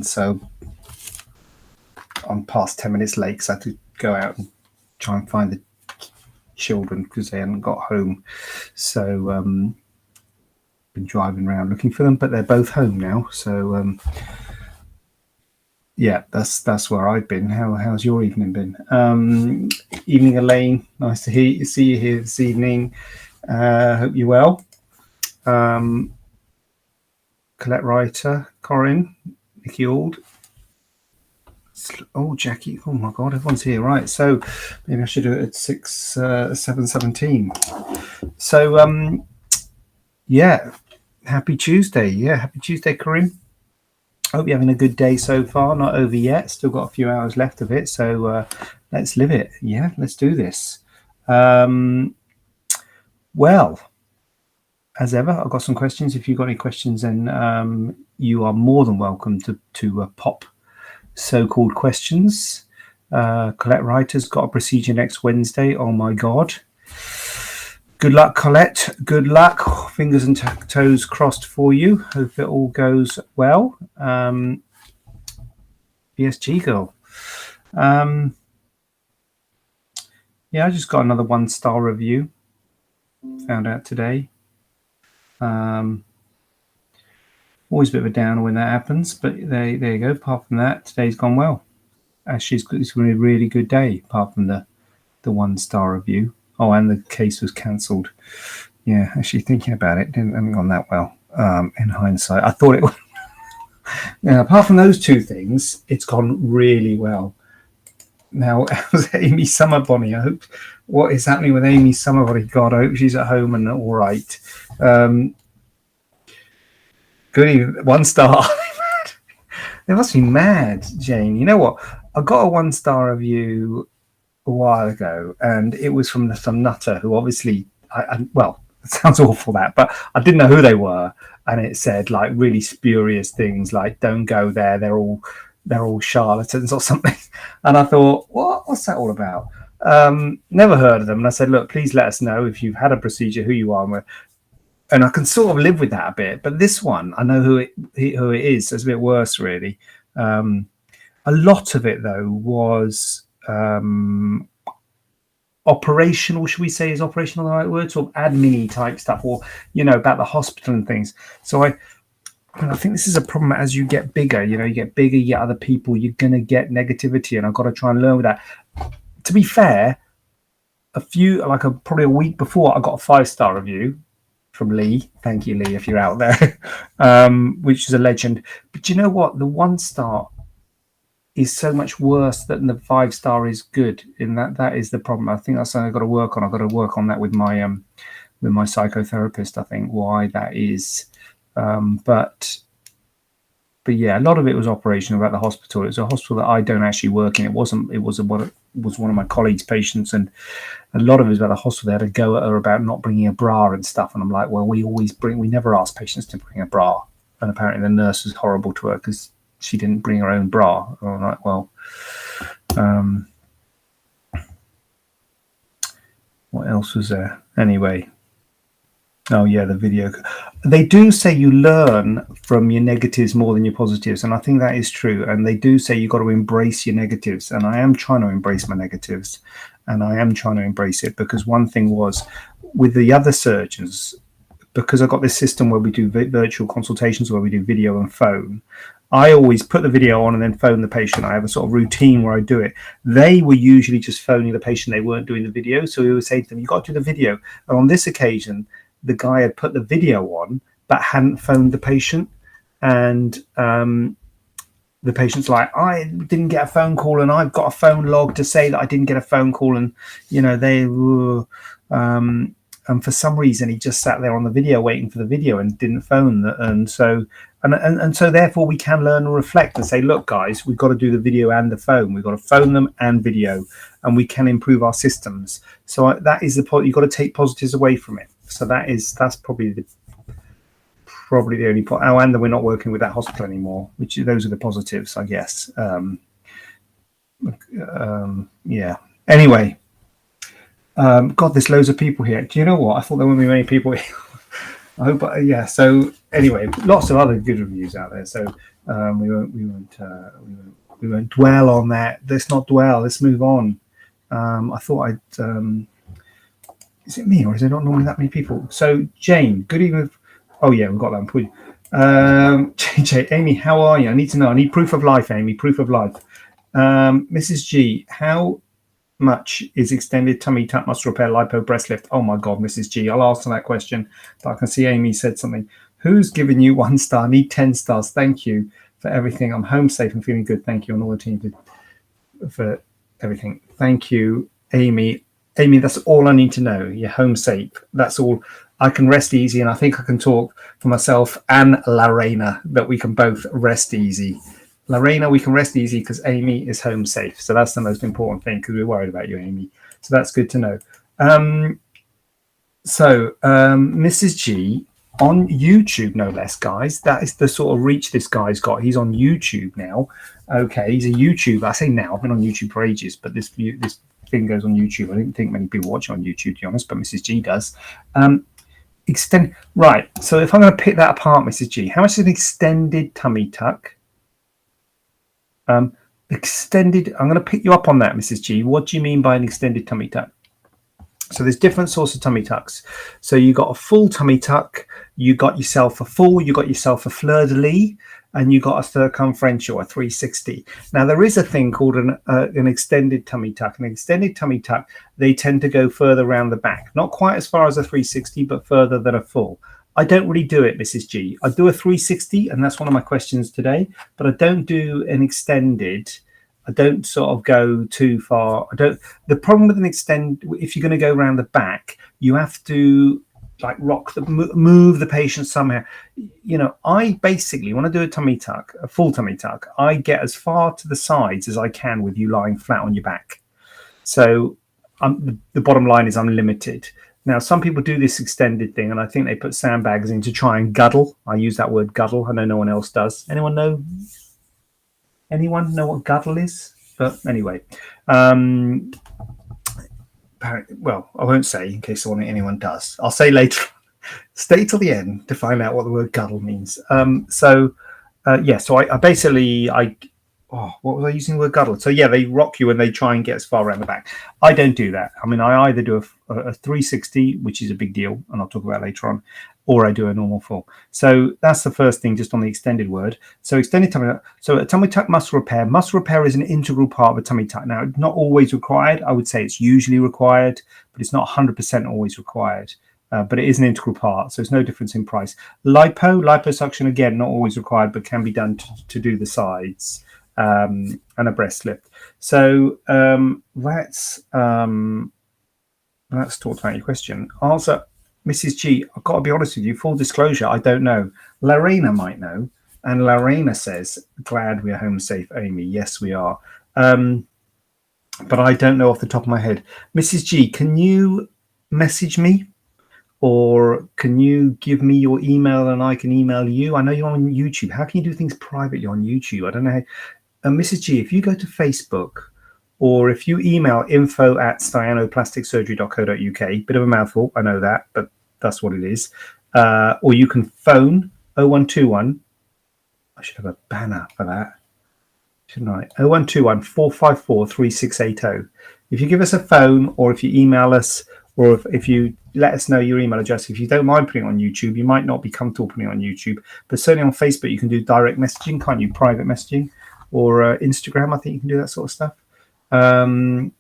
So I'm past 10 minutes late because I had to go out and try and find the children because they hadn't got home. So been driving around looking for them, but they're both home now. So yeah, that's where I've been. How's your evening been? Evening, Elaine. Nice to see you here this evening. Hope you're well. Colette Writer, Corinne, Nikki Auld. Oh, Jackie. Oh my God, everyone's here. Right. So maybe I should do it at 7:17. So yeah, happy Tuesday. Yeah, happy Tuesday, Corinne. Hope you're having a good day so far. Not over yet. Still got a few hours left of it. So let's live it. Yeah, let's do this. Well, as ever, I've got some questions. If you've got any questions, then you are more than welcome to pop so-called questions. Colette Writer's got a procedure next Wednesday. Oh my God. Good luck, Colette. Good luck. Fingers and toes crossed for you. Hope it all goes well. BSG girl. Yeah, I just got another 1-star review. Found out today. Always a bit of a downer when that happens, but there you go. Apart from that, today's gone well. Actually, it's been a really good day, apart from the 1-star review. Oh, and the case was cancelled. Yeah, actually thinking about it, hadn't gone that well. In hindsight, I thought it would. Yeah, apart from those two things, it's gone really well. Now, how's Amy Summerbonny? I hope what is happening with Amy Summerbonny? God, I hope she's at home and all right. Good, 1 star. They must be mad, Jane. You know what? I got a 1-star review a while ago, and it was from some nutter who obviously, well, it sounds awful that, but I didn't know who they were, and it said like really spurious things like "Don't go there. They're all charlatans" or something. And I thought, what's that all about? Never heard of them. And I said, look, please let us know if you've had a procedure, who you are, and I can sort of live with that a bit. But this one, I know who it is. It's a bit worse, really. A lot of it, though, was operational. Should we say is operational the right word? Sort of admin-y type stuff, or about the hospital and things. So I think this is a problem as you get bigger. You get bigger, you get other people, you're gonna get negativity, and I've got to try and learn with that. To be fair, probably a week before, I got a 5-star review from Lee. Thank you, Lee, if you're out there, which is a legend. But you know what? The 1-star is so much worse than the 5-star is good. In that is the problem. I think that's something I've got to work on. I've got to work on that with my psychotherapist. I think why that is. But yeah, a lot of it was operational about the hospital. It was a hospital that I don't actually work in. It was one of my colleagues' patients, and a lot of it was about the hospital. They had a go at her about not bringing a bra and stuff. And I'm like, well, we never ask patients to bring a bra. And apparently the nurse was horrible to her because she didn't bring her own bra. I'm like, well, what else was there? Anyway. Oh, yeah, the video. They do say you learn from your negatives more than your positives, and I think that is true. And they do say you've got to embrace your negatives, and I am trying to embrace my negatives, and I am trying to embrace it, because one thing was with the other surgeons, because I've got this system where we do virtual consultations, where we do video and phone, I always put the video on and then phone the patient. I have a sort of routine where I do it. They were usually just phoning the patient. They weren't doing the video. So we would say to them, you've got to do the video. And on this occasion, the guy had put the video on but hadn't phoned the patient, and the patient's like, I didn't get a phone call, and I've got a phone log to say that I didn't get a phone call, and they were and for some reason he just sat there on the video waiting for the video and didn't phone and so therefore we can learn and reflect and say, look guys, we've got to do the video and the phone. We've got to phone them and video, and we can improve our systems. So that is the point. You've got to take positives away from it. So that's probably the only point. Oh, and that we're not working with that hospital anymore, which those are the positives, I guess. Yeah. Anyway, God, there's loads of people here. Do you know what? I thought there wouldn't be many people here. I hope. Yeah. So anyway, lots of other good reviews out there. So we won't dwell on that. Let's not dwell. Let's move on. I thought I'd. Is it me or is there not normally that many people? So Jane, good evening. Oh yeah, we've got that one. JJ, Amy, how are you? I need to know. I need proof of life, Amy. Proof of life. Mrs. G, how much is extended tummy tuck muscle repair lipo breast lift? Oh my God, Mrs. G, I'll answer that question. But I can see Amy said something. Who's given you 1 star? I need 10 stars. Thank you for everything. I'm home safe and feeling good. Thank you on all the team for everything. Thank you, Amy. Amy, that's all I need to know. You're home safe. That's all. I can rest easy, and I think I can talk for myself and Lorena that we can both rest easy. Lorena, we can rest easy because Amy is home safe. So that's the most important thing because we're worried about you, Amy. So that's good to know. Mrs. G, on YouTube, no less, guys. That is the sort of reach this guy's got. He's on YouTube now. Okay, he's a YouTuber. I say now. I've been on YouTube for ages, but this thing goes on YouTube. I didn't think many people watch on YouTube, to be honest, but Mrs. G does. Right. So if I'm going to pick that apart, Mrs. G, how much is an extended tummy tuck? Extended. I'm going to pick you up on that, Mrs. G. What do you mean by an extended tummy tuck? So there's different sorts of tummy tucks. So you got a full tummy tuck, you got yourself a full, you got yourself a fleur-de-lis, and you got a circumferential, a 360. Now there is a thing called an extended tummy tuck. An extended tummy tuck, they tend to go further around the back, not quite as far as a 360, but further than a full. I don't really do it, Mrs. G. I do a 360, and that's one of my questions today. But I don't do an extended. I don't sort of go too far. The problem with an extend, if you're going to go around the back, you have to like move the patient somehow. You know, I basically, when I do a tummy tuck, a full tummy tuck, I get as far to the sides as I can with you lying flat on your back. So the bottom line is I'm limited. Now, some people do this extended thing, and I think they put sandbags in to try and guddle. I use that word guddle. I know no one else does. Anyone know what guddle is? But anyway, well, I won't say in case anyone does. I'll say later. Stay till the end to find out what the word guddle means. So I basically what was I using the word guddle? So yeah, they rock you and they try and get as far around the back. I don't do that. I mean, I either do a 360, which is a big deal, and I'll talk about it later on, or I do a normal full. So that's the first thing, just on the extended word. So extended tummy tuck. So a tummy tuck muscle repair. Muscle repair is an integral part of a tummy tuck. Now, not always required. I would say it's usually required, but it's not 100% always required. But it is an integral part, so it's no difference in price. Liposuction, again, not always required, but can be done to do the sides. And a breast lift. So let's talk about your question. Answer, Mrs. G, I've got to be honest with you, full disclosure, I don't know. Lorena might know. And Lorena says, glad we're home safe, Amy. Yes, we are. But I don't know off the top of my head. Mrs. G, can you message me? Or can you give me your email and I can email you? I know you're on YouTube. How can you do things privately on YouTube? I don't know how. Mrs. G, if you go to Facebook or if you email info@staianoplasticsurgery.co.uk, bit of a mouthful, I know that, but that's what it is. Or you can phone 0121. I should have a banner for that, shouldn't I? 0121 454 3680. If you give us a phone or if you email us or if you let us know your email address, if you don't mind putting it on YouTube, you might not be comfortable putting it on YouTube, but certainly on Facebook, you can do direct messaging, can't you? Private messaging. Or Instagram, I think you can do that sort of stuff. So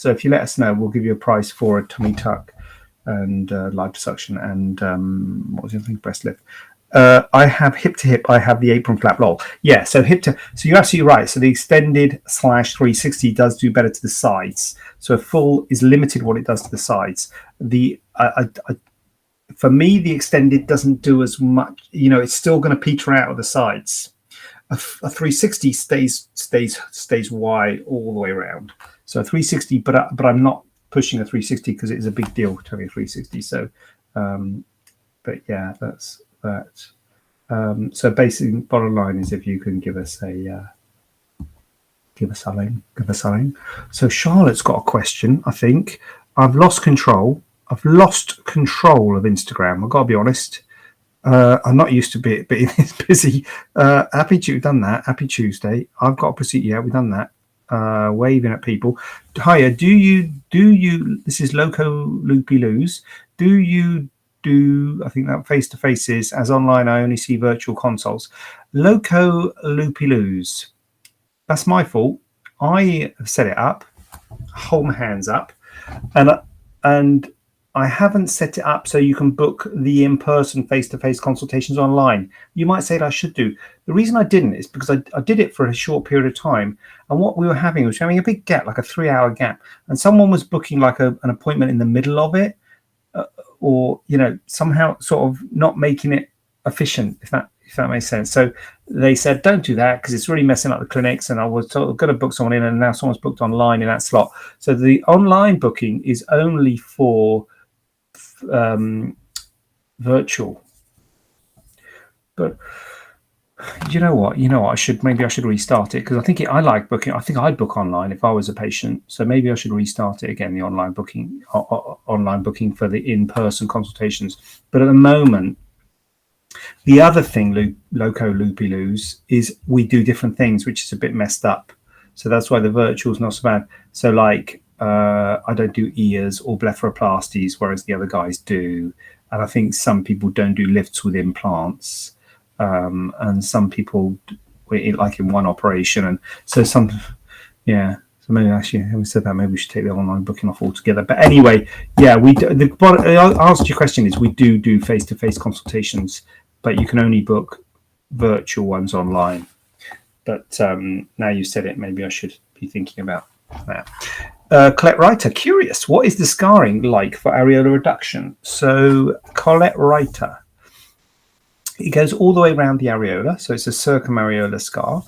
if you let us know, we'll give you a price for a tummy tuck and liposuction and what was the other thing? Breast lift. I have hip to hip. I have the apron flap. Lol. Yeah. So hip to. So you're absolutely right. So the extended /360 does do better to the sides. So a full is limited what it does to the sides. For me, the extended doesn't do as much. You know, it's still going to peter out of the sides. A 360 stays wide all the way around. So a 360, but I'm not pushing a 360 because it is a big deal to have a 360. So, but yeah, that's that. So basically, bottom line is if you can give us a line. So Charlotte's got a question. I think I've lost control. I've lost control of Instagram. I've got to be honest. I'm not used to being this busy. We've done that. Happy Tuesday. I've got to proceed. Yeah, we've done that. Waving at people. Hiya, do you, this is Loco Loopy Loos. Do you do, I think that face-to-face is, as online I only see virtual consults. Loco Loopy Loos. That's my fault. I have set it up. Hold my hands up. And I haven't set it up so you can book the in-person face-to-face consultations online. You might say that I should do. The reason I didn't is because I did it for a short period of time. And what we were having was having a big gap, like a 3-hour gap. And someone was booking like an appointment in the middle of it, or, you know, somehow sort of not making it efficient, if that makes sense. So they said, don't do that because it's really messing up the clinics. And I was going to book someone in, and now someone's booked online in that slot. So the online booking is only for virtual. But you know what, I should restart it, because I think I like booking. I think I'd book online if I was a patient, so maybe I should restart it again, the online booking for the in-person consultations. But at the moment, the other thing, Loco Loopy Loos, is we do different things, which is a bit messed up. So that's why the virtual is not so bad. So like I don't do ears or blepharoplasties, whereas the other guys do. And I think some people don't do lifts with implants. And some people, like in one operation. And so so maybe actually, having said that, maybe we should take the online booking off altogether. But anyway, yeah, the answer to your question is we do face-to-face consultations, but you can only book virtual ones online. But now you said it, maybe I should be thinking about that. Colette Reiter, curious, what is the scarring like for areola reduction? So Colette Reiter, it goes all the way around the areola, so it's a circumareolar scar.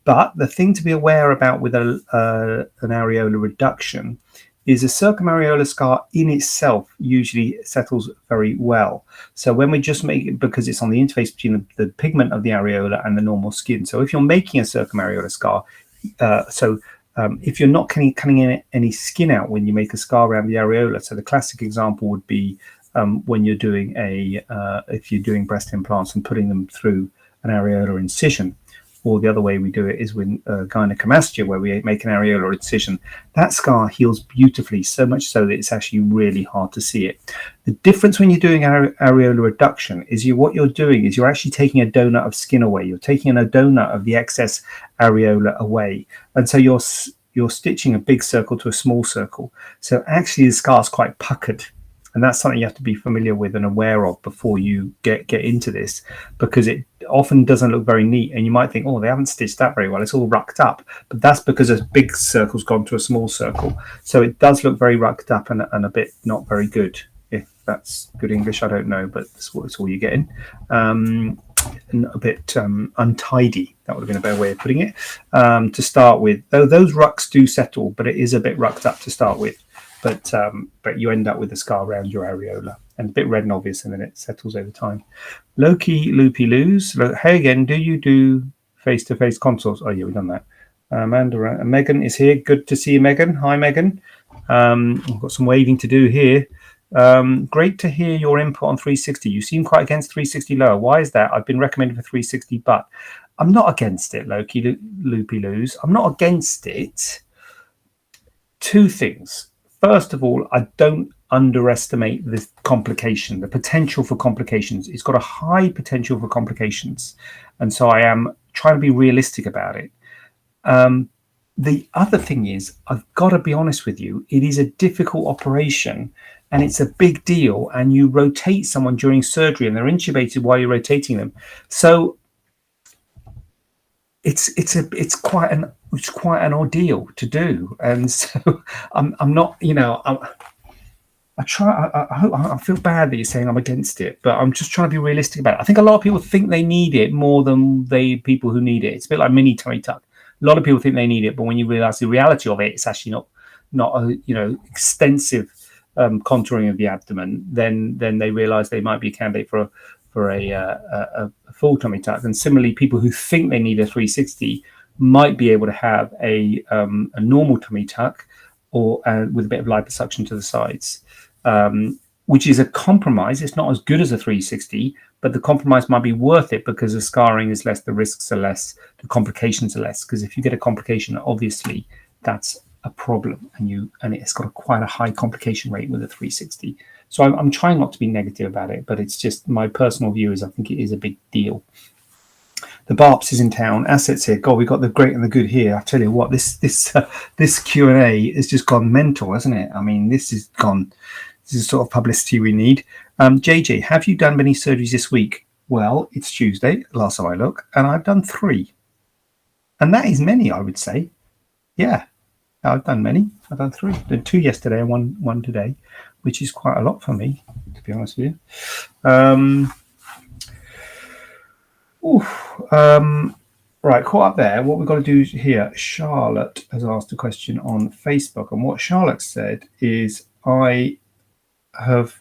But the thing to be aware about with an areola reduction is a circumareolar scar in itself usually settles very well. So when we just make it, because it's on the interface between the pigment of the areola and the normal skin. So if you're making a circumareolar scar, if you're not cutting any skin out when you make a scar around the areola, so the classic example would be when you're doing if you're doing breast implants and putting them through an areolar incision, or the other way we do it is with gynecomastia, where we make an areolar incision. That scar heals beautifully, so much so that it's actually really hard to see it. The difference when you're doing areolar reduction is what you're doing is you're actually taking a donut of skin away. You're taking a donut of the excess areola away, and so you're stitching a big circle to a small circle. So actually the scar's quite puckered. And that's something you have to be familiar with and aware of before you get into this, because it often doesn't look very neat. And you might think, oh, they haven't stitched that very well. It's all rucked up. But that's because a big circle's gone to a small circle. So it does look very rucked up and a bit not very good. If that's good English, I don't know, but that's all you're getting. And a bit untidy. That would have been a better way of putting it. To start with, though those rucks do settle, but it is a bit rucked up to start with. But you end up with a scar around your areola and a bit red and obvious, and then it settles over time. Loki Loopy Loos. Hey again, do you do face-to-face consults? Oh yeah, we've done that. Amanda, Megan is here. Good to see you, Megan. Hi, Megan. I've got some waving to do here. Great to hear your input on 360. You seem quite against 360 lower. Why is that? I've been recommended for 360, but I'm not against it, Loki Loopy Loos. I'm not against it. Two things. First of all, I don't underestimate the complication, the potential for complications. It's got a high potential for complications. And so I am trying to be realistic about it. The other thing is, I've got to be honest with you, it is a difficult operation and it's a big deal. And you rotate someone during surgery and they're intubated while you're rotating them. So it's quite an ordeal to do, and so I'm not, I feel bad that you're saying I'm against it, but I'm just trying to be realistic about it. I think a lot of people think they need it more than people who need it. It's a bit like mini tummy tuck. A lot of people think they need it, but when you realize the reality of it, it's actually not a extensive contouring of the abdomen. Then they realize they might be a candidate for a full tummy tuck. And similarly, people who think they need a 360 might be able to have a normal tummy tuck, or with a bit of liposuction to the sides. which is a compromise. It's not as good as a 360, but the compromise might be worth it because the scarring is less, the risks are less, the complications are less. Because if you get a complication, obviously that's a problem, and it's got quite a high complication rate with a 360. So I'm trying not to be negative about it, but it's just my personal view is I think it is a big deal. The Barps is in town. Assets here. God, we got the great and the good here. I tell you what, this Q&A has just gone mental, hasn't it? I mean, this is the sort of publicity we need. JJ, have you done many surgeries this week? Well, it's Tuesday, last time I look, and I've done 3. And that is many, I would say. Yeah, I've done many. I've done 3. Did 2 yesterday and one today, which is quite a lot for me, to be honest with you. Right, caught up there. What we've got to do here, Charlotte has asked a question on Facebook, and what Charlotte said is, I have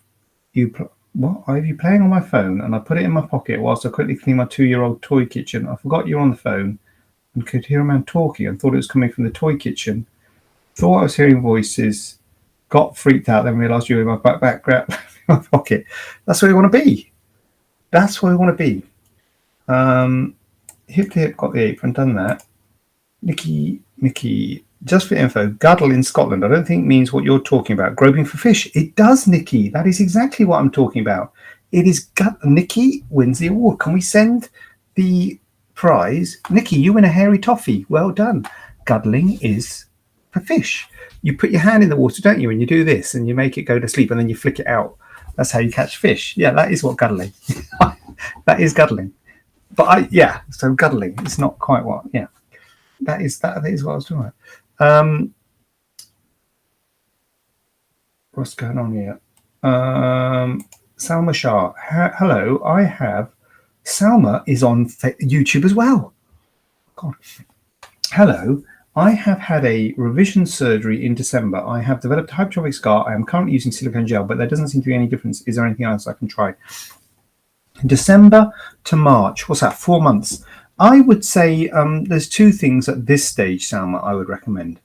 you playing on my phone, and I put it in my pocket whilst I quickly clean my 2-year-old toy kitchen. I forgot you were on the phone and could hear a man talking and thought it was coming from the toy kitchen. Thought I was hearing voices, got freaked out, then realised you were in my backpack, grabbed my pocket. That's where we want to be. That's where we want to be. Hip to hip, got the apron, done that. Nikki, just for info, guddle in Scotland I don't think means what you're talking about, groping for fish. It does, Nikki. That is exactly what I'm talking about. It is Nikki wins the award. Can we send the prize? Nikki, you win a hairy toffee. Well done. Guddling is for fish. You put your hand in the water, don't you, and you do this and you make it go to sleep and then you flick it out. That's how you catch fish. Yeah, that is what guddling. That is guddling. But so guddling is not quite what. Yeah, that is what I was talking about. What's going on here? Salma Shah. Hello, I have. Salma is on YouTube as well. God. Hello, I have had a revision surgery in December. I have developed a hypertrophic scar. I am currently using silicone gel, but there doesn't seem to be any difference. Is there anything else I can try? December to March, what's that, 4 months? I would say there's 2 things at this stage, Salma, I would recommend.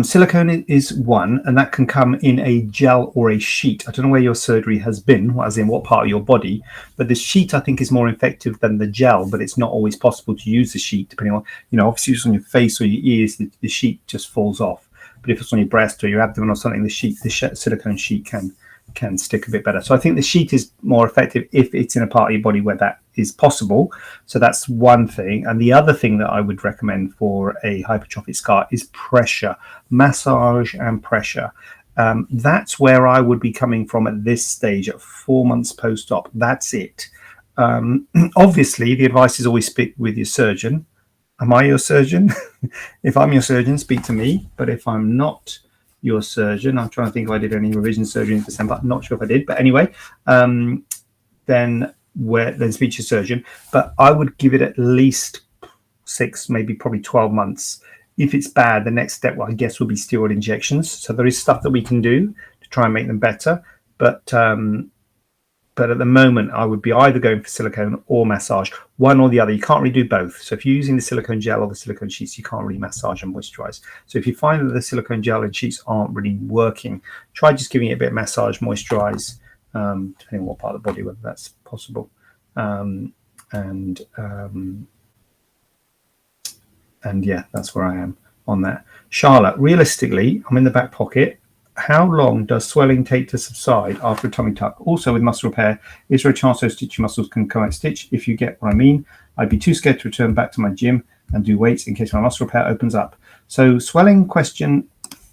Silicone is one, and that can come in a gel or a sheet. I don't know where your surgery has been, as in what part of your body, but the sheet I think is more effective than the gel, but it's not always possible to use the sheet, depending on, obviously if it's on your face or your ears, the sheet just falls off. But if it's on your breast or your abdomen or something, the silicone sheet can stick a bit better. So I think the sheet is more effective if it's in a part of your body where that is possible. So that's one thing. And the other thing that I would recommend for a hypertrophic scar is pressure, massage and pressure. That's where I would be coming from at this stage at 4 months post-op. That's it. Obviously, the advice is always speak with your surgeon. Am I your surgeon? If I'm your surgeon, speak to me. But if I'm not your surgeon, I'm trying to think if I did any revision surgery in December. I'm not sure if I did, but anyway, then speak to your surgeon. But I would give it at least 6, maybe probably 12 months. If it's bad, the next step, I guess, will be steroid injections. So there is stuff that we can do to try and make them better. But at the moment, I would be either going for silicone or massage, one or the other. You can't really do both. So if you're using the silicone gel or the silicone sheets, you can't really massage and moisturize. So if you find that the silicone gel and sheets aren't really working, try just giving it a bit of massage, moisturize, depending on what part of the body, whether that's possible. And yeah, that's where I am on that. Charlotte, realistically, I'm in the back pocket. How long does swelling take to subside after a tummy tuck? Also, with muscle repair, is there a chance those stitchy muscles can come out stitch? If you get what I mean, I'd be too scared to return back to my gym and do weights in case my muscle repair opens up. So swelling question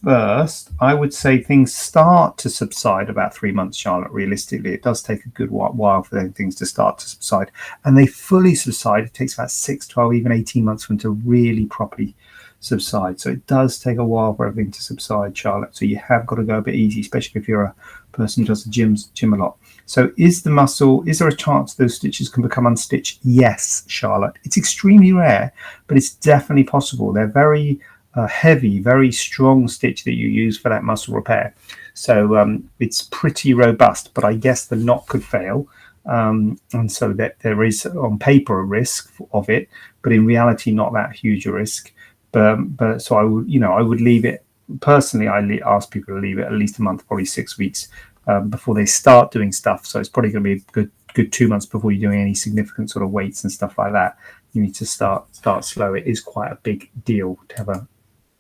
first, I would say things start to subside about 3 months, Charlotte. Realistically, it does take a good while for things to start to subside. And they fully subside. It takes about 6, 12, even 18 months for them to really properly subside. So it does take a while for everything to subside, Charlotte. So you have got to go a bit easy, especially if you're a person who does the gym a lot. So is there a chance those stitches can become unstitched? Yes, Charlotte. It's extremely rare, but it's definitely possible. They're very heavy, very strong stitch that you use for that muscle repair. So it's pretty robust, but I guess the knot could fail. And so that there is on paper a risk of it, but in reality not that huge a risk. But so I would leave it personally, ask people to leave it at least a month, probably 6 weeks before they start doing stuff. So it's probably going to be a good 2 months before you're doing any significant sort of weights and stuff like that. You need to start slow. It is quite a big deal to have a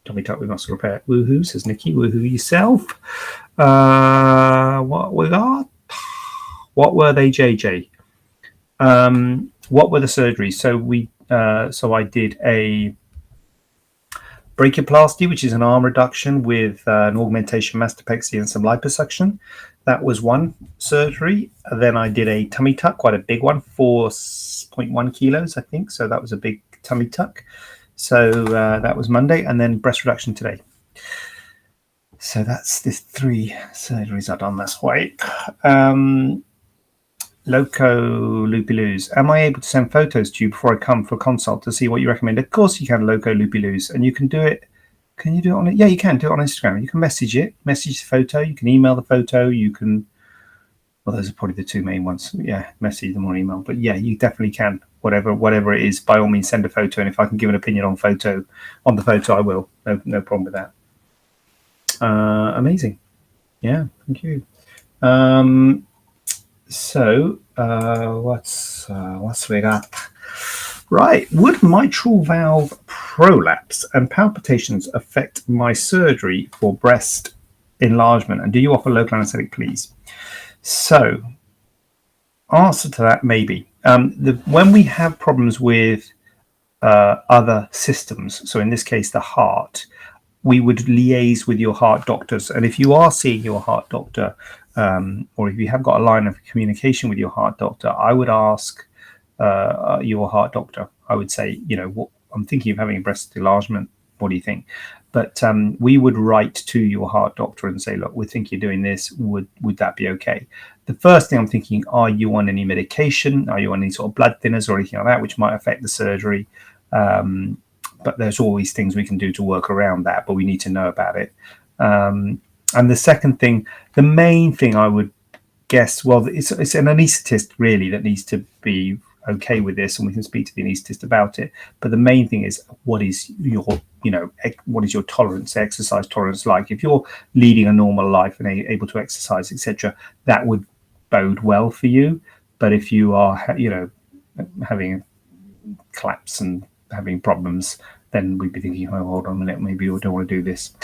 tummy tuck with muscle repair. Woohoo, says Nikki. Woohoo yourself. What we got? What were they, JJ? What were the surgeries? So I did a brachioplasty, which is an arm reduction with an augmentation mastopexy and some liposuction. That was one surgery. Then I did a tummy tuck, quite a big one, 4.1 kilos, I think. So that was a big tummy tuck. So that was Monday, and then breast reduction today. So that's the 3 surgeries I've done this week. Loco Loopy-loos. Am I able to send photos to you before I come for a consult to see what you recommend? Of course you can, Loco Loopy-loos. And you can do it. Can you do it on it? Yeah, you can do it on Instagram. You can message it, message the photo. You can email the photo. You can, well, those are probably the 2 main ones. Yeah, message them on email. But yeah, you definitely can. Whatever it is, by all means, send a photo. And if I can give an opinion on the photo, I will. No problem with that. Amazing. Yeah, thank you. So what's we got? Right, would mitral valve prolapse and palpitations affect my surgery for breast enlargement? And do you offer local anaesthetic, please? So, answer to that, maybe. When we have problems with other systems, so in this case the heart, we would liaise with your heart doctors. And if you are seeing your heart doctor, or if you have got a line of communication with your heart doctor, I would ask your heart doctor. I would say, I'm thinking of having a breast enlargement. What do you think? But we would write to your heart doctor and say, look, we think you're doing this. Would that be okay? The first thing I'm thinking, are you on any medication? Are you on any sort of blood thinners or anything like that, which might affect the surgery? But there's always things we can do to work around that, but we need to know about it. And the second thing, the main thing I would guess, well, it's an anaesthetist really that needs to be okay with this, and we can speak to the anaesthetist about it. But the main thing is, what is your tolerance, exercise tolerance like? If you're leading a normal life and able to exercise, etc., that would bode well for you. But if you are, having collapse and having problems, then we'd be thinking, oh, hold on a minute, maybe we don't want to do this.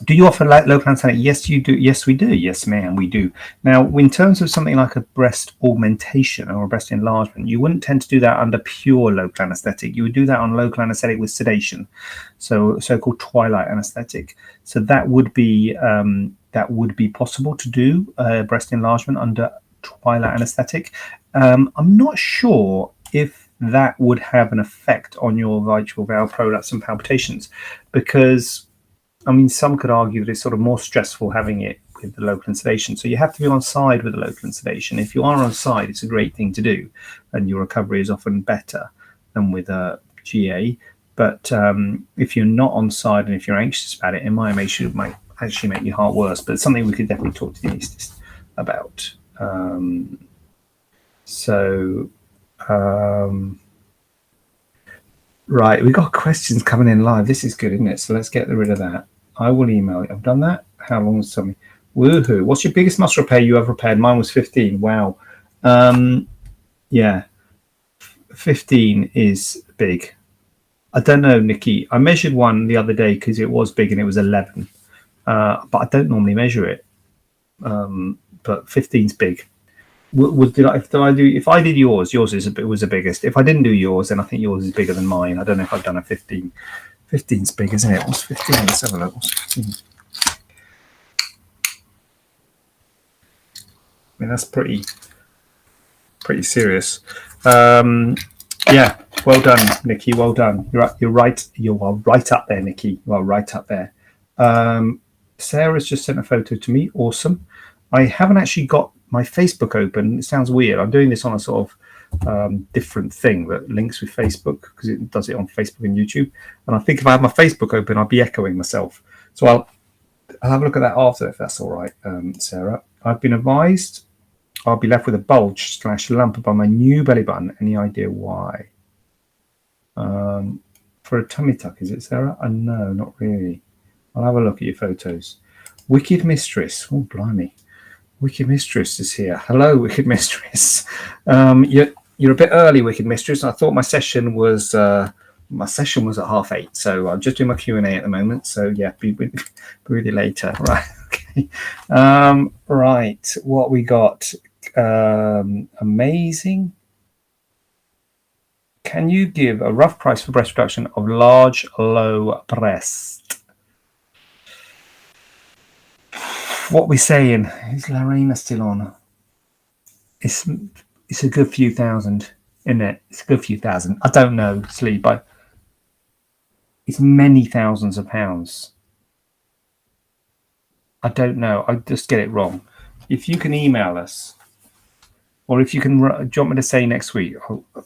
Do you offer local anaesthetic? Yes, you do. Yes, we do. Yes, ma'am, we do. Now, in terms of something like a breast augmentation or a breast enlargement, you wouldn't tend to do that under pure local anaesthetic. You would do that on local anaesthetic with sedation, so-called twilight anaesthetic. So that would be possible to do breast enlargement under twilight anaesthetic. I'm not sure if that would have an effect on your mitral valve prolapse and palpitations, because some could argue that it's sort of more stressful having it with the local sedation. So you have to be on side with the local sedation. If you are on side, it's a great thing to do, and your recovery is often better than with a GA. But if you're not on side and if you're anxious about it, it might actually make your heart worse. But it's something we could definitely talk to the anaesthetist about. Right, we've got questions coming in live. This is good, isn't it? So let's get rid of that. I will email it. I've done that. How long was something? Woohoo. What's your biggest muscle repair you ever repaired? Mine was 15. Wow. Yeah. 15 is big. I don't know, Nikki. I measured one the other day because it was big and it was 11. But I don't normally measure it. But 15's big. If I did yours was the biggest. If I didn't do yours, then I think yours is bigger than mine. I don't know if I've done a 15. 15's big, isn't it? What's 15? Let's have a look. What's 15? That's pretty serious. Yeah, well done, Nikki. Well done. You're right. You are right up there, Nikki. You are right up there. Sarah's just sent a photo to me. Awesome. I haven't actually got my Facebook open. It sounds weird. I'm doing this on a sort of different thing that links with Facebook, because it does it on Facebook and YouTube. And I think if I had my Facebook open, I'd be echoing myself. So I'll have a look at that after, if that's all right, Sarah. I've been advised I'll be left with a bulge / lump above my new belly button. Any idea why? For a tummy tuck, is it, Sarah? No, not really. I'll have a look at your photos. Wicked Mistress. Oh, blimey. Wicked Mistress is here. Hello, Wicked Mistress. You're a bit early, Wicked Mistress. I thought my session was at 8:30, so I'm just doing my Q&A at the moment. So yeah, be really later. Right. Okay. Right. What we got? Amazing. Can you give a rough price for breast reduction of large, low breast? What we saying? Is Lorena still on? It's a good few thousand, isn't it? It's a good few thousand. I don't know, Sleep. It's many thousands of pounds. I don't know. I just get it wrong. If you can email us, or if you can, do you want me to say next week?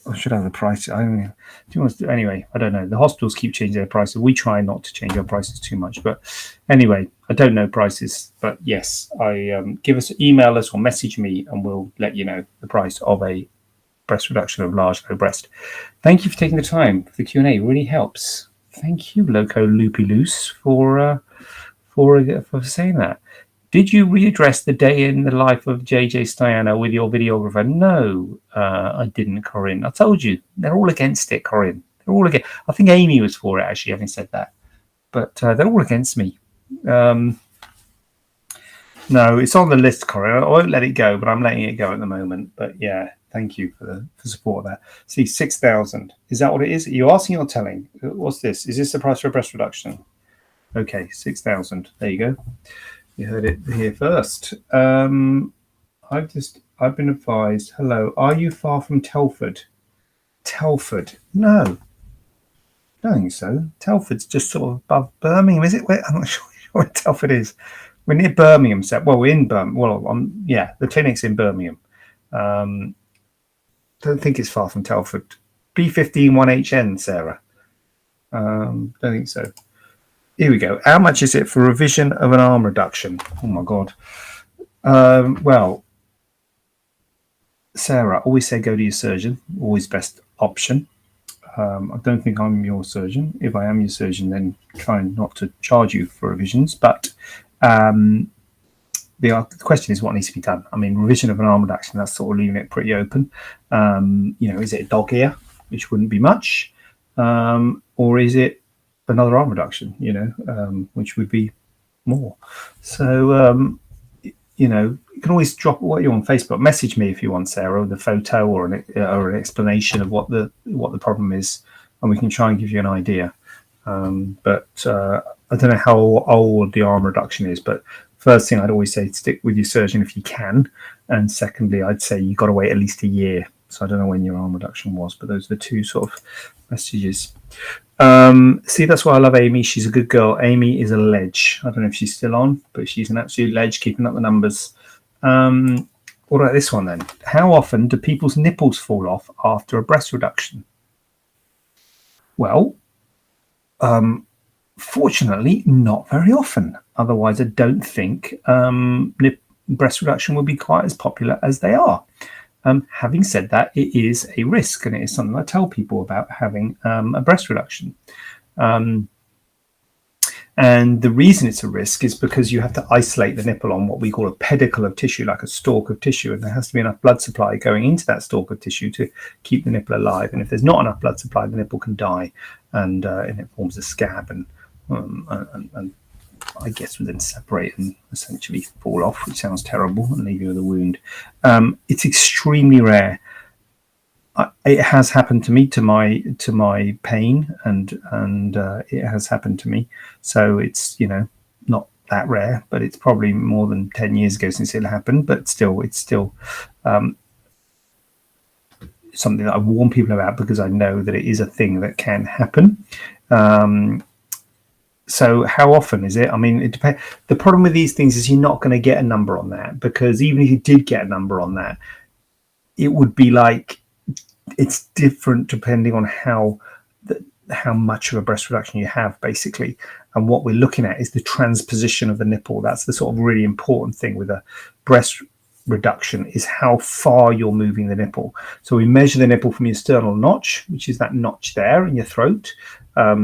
I should have the price. Anyway, I don't know. The hospitals keep changing their prices. We try not to change our prices too much. But anyway, I don't know prices. But yes, email us or message me and we'll let you know the price of a breast reduction of large, low breast. Thank you for taking the time for the Q&A. It really helps. Thank you, Loco Loopy Loose, for saying that. Did you readdress the day in the life of JJ Staiano with your videographer? No, I didn't, Corinne. I told you, they're all against it, Corinne. They're all against. I think Amy was for it, actually, having said that. But they're all against me. No, it's on the list, Corinne. I won't let it go, but I'm letting it go at the moment. But yeah, thank you for support of that. See, 6,000. Is that what it is? Are you asking or telling? What's this? Is this the price for a breast reduction? Okay, 6,000. There you go. You heard it here first. I've been advised. Hello, are you far from Telford? Telford? No, I don't think so. Telford's just sort of above Birmingham, is it? I'm not sure where Telford is. We're near Birmingham. We're in Birmingham. Well, the clinic's in Birmingham. Don't think it's far from Telford. B15 1HN, Sarah. Don't think so. Here we go. How much is it for revision of an arm reduction? Oh my God. Well, Sarah, always say go to your surgeon. Always best option. I don't think I'm your surgeon. If I am your surgeon, then try not to charge you for revisions. But the question is what needs to be done. I mean, revision of an arm reduction, that's sort of leaving it pretty open. Is it a dog ear, which wouldn't be much? Or is it another arm reduction, which would be more. So, you can always drop what you're on Facebook. Message me if you want, Sarah, with a photo or an explanation of what the problem is, and we can try and give you an idea. But I don't know how old the arm reduction is, but first thing I'd always say, stick with your surgeon if you can, and secondly, I'd say you've got to wait at least a year. So I don't know when your arm reduction was, but those are the two sort of messages. See, that's why I love Amy. She's a good girl. Amy is a ledge. I don't know if she's still on, but she's an absolute ledge, keeping up the numbers. What about this one then? How often do people's nipples fall off after a breast reduction? Well, fortunately, not very often. Otherwise, I don't think breast reduction will be quite as popular as they are. Having said that, it is a risk, and it is something I tell people about having a breast reduction. And the reason it's a risk is because you have to isolate the nipple on what we call a pedicle of tissue, like a stalk of tissue, and there has to be enough blood supply going into that stalk of tissue to keep the nipple alive. And if there's not enough blood supply, the nipple can die, and it forms a scab, and I guess would then separate and essentially fall off, which sounds terrible, and leave you with a wound. It's extremely rare. It has happened to me, to my pain, and it has happened to me. So it's not that rare, but it's probably more than 10 years ago since it happened. But still, it's still something that I warn people about because I know that it is a thing that can happen. So how often is it? I mean, it depends. The problem with these things is you're not going to get a number on that, because even if you did get a number on that, it would be like, it's different depending on how much of a breast reduction you have, basically. And what we're looking at is the transposition of the nipple. That's the sort of really important thing with a breast reduction is how far you're moving the nipple. So we measure the nipple from your sternal notch, which is that notch there in your throat.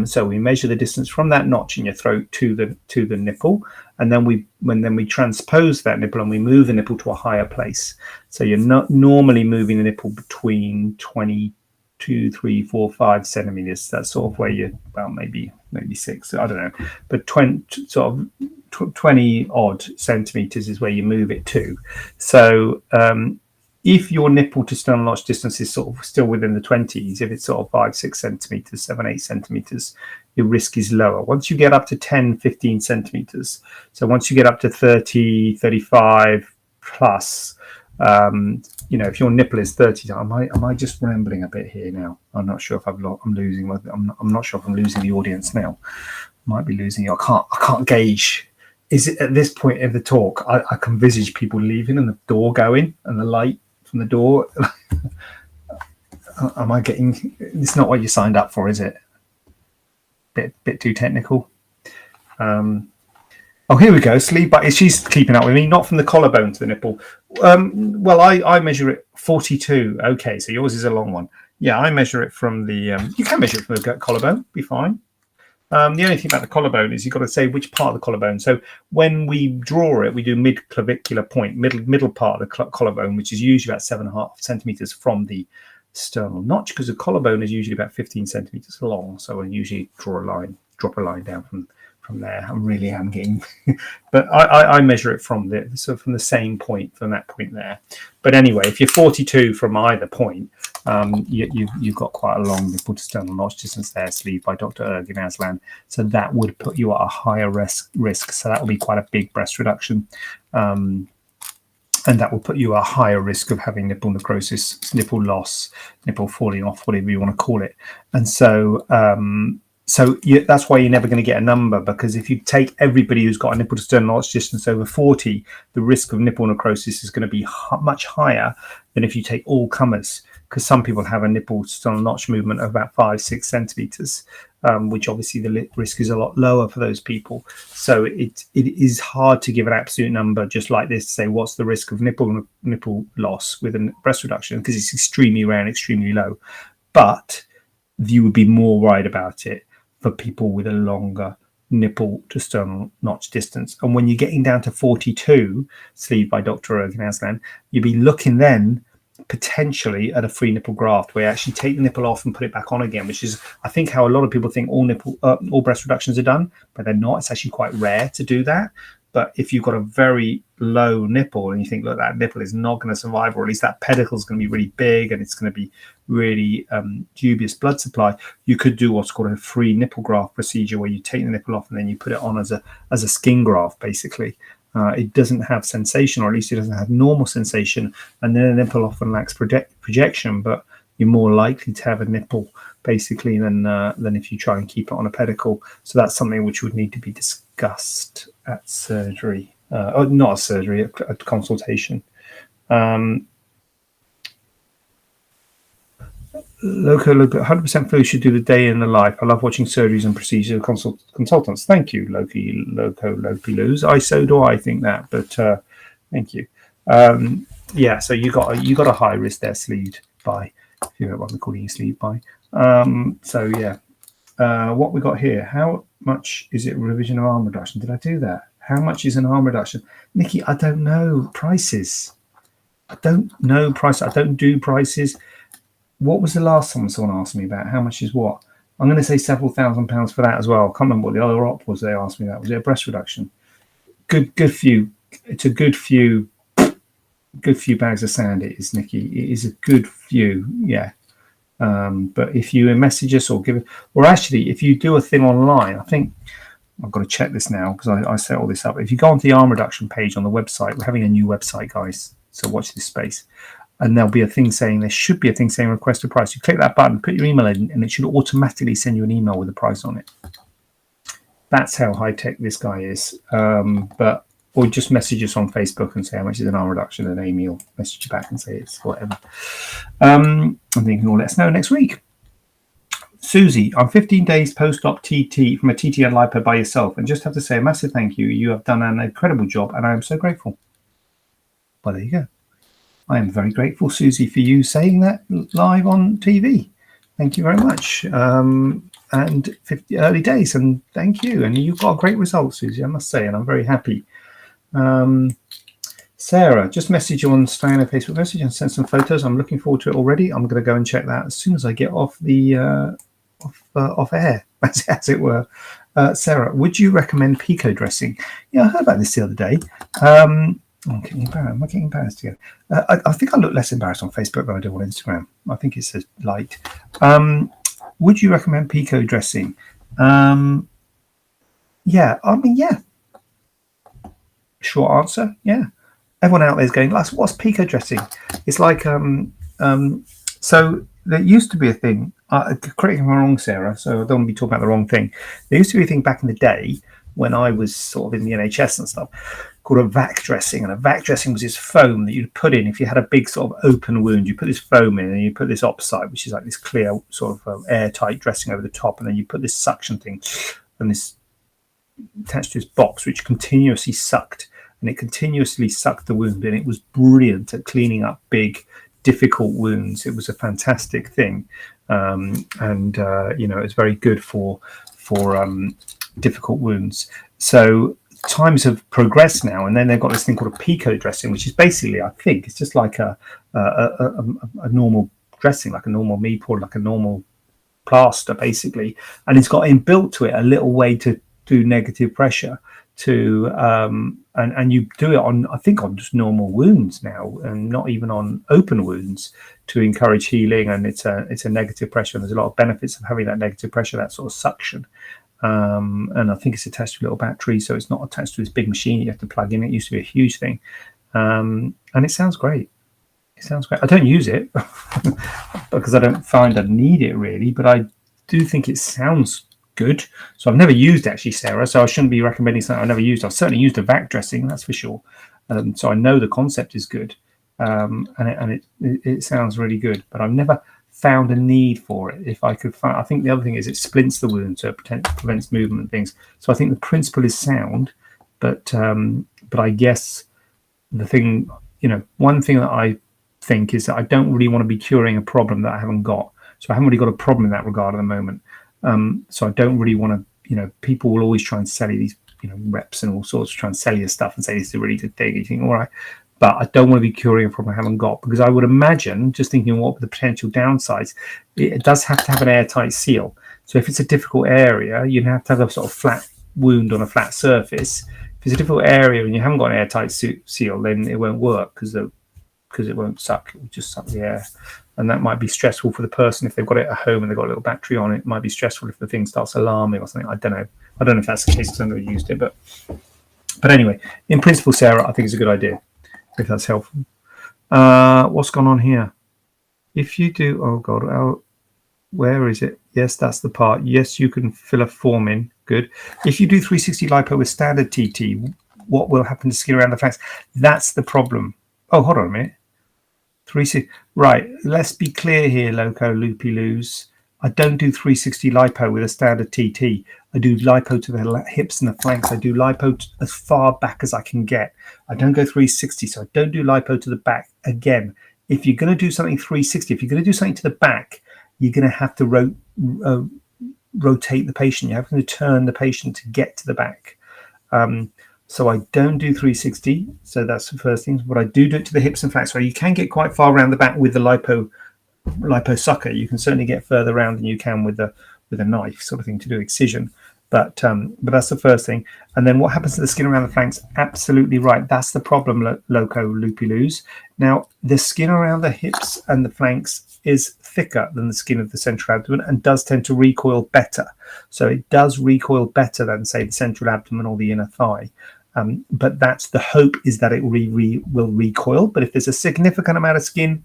So we measure the distance from that notch in your throat to the nipple, and then we transpose that nipple and we move the nipple to a higher place. So you're not normally moving the nipple between 22, 3, 4, 5 centimeters. That's sort of where you're, well, maybe 6, I don't know, but 20 odd centimeters is where you move it to. So if your nipple to sternal notch distance is sort of still within the 20s, if it's sort of 5, 6 centimeters, 7, 8 centimeters, your risk is lower. Once you get up to 10, 15 centimeters, so once you get up to 30, 35 plus, if your nipple is 30, am I just rambling a bit here now? I'm not sure if I'm losing. I'm not sure if I'm losing the audience now. Might be losing you. I can't gauge. Is it at this point in the talk? I can envisage people leaving and the door going and the light from the door. Am I getting? It's not what you signed up for, is it? Bit too technical. Oh, here we go. Sleeve, but she's keeping up with me. Not from the collarbone to the nipple. Well, I measure it 42. Okay, so yours is a long one. Yeah, I measure it from the. You can measure it from the collarbone. Be fine. The only thing about the collarbone is you've got to say which part of the collarbone. So when we draw it, we do mid-clavicular point, middle part of the collarbone, which is usually about 7.5 centimeters from the sternal notch, because the collarbone is usually about 15 centimeters long. So I usually drop a line down from there. I really am getting, but I measure it from the same point, from that point there. But anyway, if you're 42 from either point, you've got quite a long nipple to sternal notch distance there, Sleeve by Dr. Ergin Aslan. So that would put you at a higher risk. So that will be quite a big breast reduction. And that will put you at a higher risk of having nipple necrosis, nipple loss, nipple falling off, whatever you want to call it. And so that's why you're never going to get a number, because if you take everybody who's got a nipple to sternal notch distance over 40, the risk of nipple necrosis is going to be much higher than if you take all comers, because some people have a nipple to sternal notch movement of about 5, 6 centimeters, which obviously the risk is a lot lower for those people. So it is hard to give an absolute number just like this to say what's the risk of nipple loss with a breast reduction, because it's extremely rare and extremely low. But you would be more worried about it for people with a longer nipple to sternal notch distance. And when you're getting down to 42, Sleeve by Dr. Ergin Aslan, you'd be looking then potentially at a free nipple graft, where you actually take the nipple off and put it back on again, which is, I think, how a lot of people think all breast reductions are done, but they're not. It's actually quite rare to do that. But if you've got a very low nipple and you think, look, that nipple is not going to survive, or at least that pedicle is going to be really big and it's going to be really dubious blood supply, you could do what's called a free nipple graft procedure, where you take the nipple off and then you put it on as a skin graft, basically. It doesn't have sensation, or at least it doesn't have normal sensation, and then the nipple often lacks projection, but you're more likely to have a nipple basically than if you try and keep it on a pedicle. So that's something which would need to be discussed at surgery, not a surgery, a consultation. Loco, 100% flu should do the day in the life. I love watching surgeries and procedure consultants. Thank you, Loki Lose. So do I think that, but thank you. Yeah, so you got a high risk there, Sleeved by, if you don't want me calling you Sleeved by. So yeah, what we got here? How much is it revision of arm reduction? Did I do that? How much is an arm reduction, Nikki? I don't know prices. I don't know prices. I don't do prices. What was the last time someone asked me about how much is what? I'm going to say several £1,000s for that as well. I can't remember what the other op was they asked me that. Was it a breast reduction? Good few. It's a good few bags of sand. It is, Nikki. It is a good few. Yeah. But if you message us or actually, if you do a thing online, I think I've got to check this now because I set all this up. If you go onto the arm reduction page on the website, we're having a new website, guys. So watch this space. And there'll be a thing saying, there should be a thing saying request a price. You click that button, put your email in, and it should automatically send you an email with a price on it. That's how high tech this guy is. Or just message us on Facebook and say how much is an arm reduction, and Amy will message you back and say it's whatever. And then you can all let us know next week. Susie, I'm 15 days post-op TT from a TT and Lipo by yourself, and just have to say a massive thank you. You have done an incredible job, and I am so grateful. Well, there you go. I am very grateful, Susie, for you saying that live on TV. Thank you very much. And 50 early days, and thank you. And you've got a great result, Susie, I must say, and I'm very happy. Sarah, just message you on Staiano Facebook message and send some photos. I'm looking forward to it already. I'm going to go and check that as soon as I get off the off air, as it were. Sarah, would you recommend Pico dressing? Yeah, I heard about this the other day. I'm getting embarrassed. Am I getting embarrassed again? I think I look less embarrassed on Facebook than I do on Instagram. I think it says light. Would you recommend Pico dressing? Yeah, I mean, yeah. Short answer, yeah. Everyone out there is going, what's Pico dressing? It's like, so there used to be a thing, correct me if I'm wrong, Sarah, so I don't want to be talking about the wrong thing. There used to be a thing back in the day when I was sort of in the NHS and stuff called a Vac Dressing. And a Vac Dressing was this foam that you'd put in if you had a big sort of open wound. You put this foam in and you put this Subside, which is like this clear sort of airtight dressing over the top. And then you put this suction thing and this attached to this box, which continuously sucked. And it continuously sucked the wound, and it was brilliant at cleaning up big, difficult wounds. It was a fantastic thing, and it's very good for difficult wounds. So times have progressed now, and then they've got this thing called a Pico dressing, which is basically, I think, it's just like a normal dressing, like a normal Nipple, like a normal plaster, basically, and it's got inbuilt to it a little way to do negative pressure. And you do it on, I think, on just normal wounds now, and not even on open wounds, to encourage healing. And it's a negative pressure, and there's a lot of benefits of having that negative pressure, that sort of suction. And I think it's attached to a little battery, so it's not attached to this big machine you have to plug in. It used to be a huge thing, and it sounds great. It sounds great. I don't use it because I don't find I need it really, but I do think it sounds good. So I've never used actually, Sarah, so I shouldn't be recommending something I've never used. I've certainly used a Vac Dressing, that's for sure. So I know the concept is good, and it sounds really good, but I've never found a need for it. If I could find, I think the other thing is it splints the wound, so it prevents movement and things. So I think the principle is sound, but I guess the thing, one thing that I think is that I don't really want to be curing a problem that I haven't got. So I haven't really got a problem in that regard at the moment. So I don't really want to, people will always try and sell you these, reps and all sorts, try and sell you stuff and say this is a really good thing. You think, all right, but I don't want to be curing a problem I haven't got, because I would imagine, just thinking what the potential downsides, it does have to have an airtight seal. So if it's a difficult area, you have to have a sort of flat wound on a flat surface. If it's a difficult area and you haven't got an airtight seal, then it won't work because it won't suck. It will just suck the air. And that might be stressful for the person if they've got it at home and they've got a little battery on it. It might be stressful if the thing starts alarming or something. I don't know. I don't know if that's the case because I've never used it. But anyway, in principle, Sarah, I think it's a good idea, if that's helpful. What's gone on here? If you do, oh God, where is it? Yes, that's the part. Yes, you can fill a form in. Good. If you do 360 lipo with standard TT, what will happen to skin around the flanks? That's the problem. Oh, hold on a minute. 360. Right, let's be clear here, Loco Loopy Loos. I don't do 360 lipo with a standard TT. I do lipo to the hips and the flanks. I do lipo as far back as I can get. I don't go 360, so I don't do lipo to the back. Again, if you're going to do something 360, if you're going to do something to the back, you're going to have to rotate the patient. You have to turn the patient to get to the back. So I don't do 360. So that's the first thing. But I do it to the hips and flanks. So you can get quite far around the back with the lipo sucker. You can certainly get further around than you can with a knife sort of thing to do excision. But that's the first thing. And then what happens to the skin around the flanks? Absolutely right. That's the problem, Loco Loopy Loos. Now, the skin around the hips and the flanks is thicker than the skin of the central abdomen and does tend to recoil better. So it does recoil better than, say, the central abdomen or the inner thigh. But that's the hope, is that it will recoil. But if there's a significant amount of skin,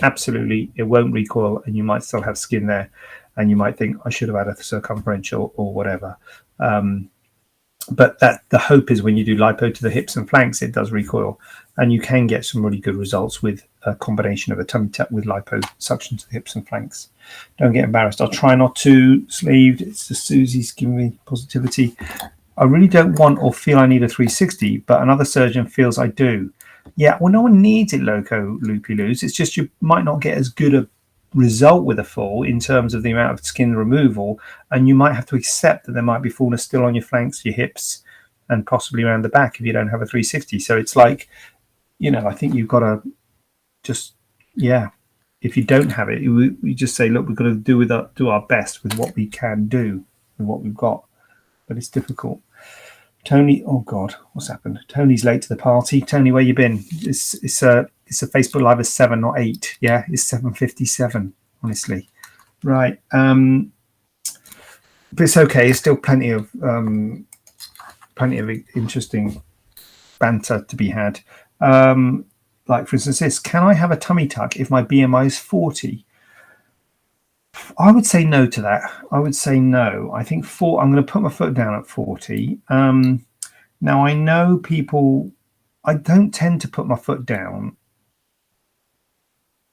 absolutely, it won't recoil, and you might still have skin there, and you might think, I should have had a circumferential or whatever. But that the hope is when you do lipo to the hips and flanks, it does recoil, and you can get some really good results with a combination of a tummy tuck with lipo suction to the hips and flanks. Don't get embarrassed. I'll try not to. Sleeved. It's just Susie's giving me positivity. I really don't want or feel I need a 360, but another surgeon feels I do. Yeah, well, no one needs it loco loopy loose. It's just you might not get as good a result with a full in terms of the amount of skin removal, and you might have to accept that there might be fullness still on your flanks, your hips, and possibly around the back if you don't have a 360. So it's like, I think you've got to just, yeah, if you don't have it, we just say, look, we've got to do our best with what we can do with what we've got, but it's difficult. Tony, oh God, what's happened? Tony's late to the party. Tony, where you been? It's a Facebook Live is 7, not 8. Yeah, it's 7:57. Honestly, right. But it's okay. It's still plenty of interesting banter to be had. Like for instance, this: can I have a tummy tuck if my BMI is 40? I would say no to that. I would say no. I think I'm going to put my foot down at 40. Now, I know people, I don't tend to put my foot down.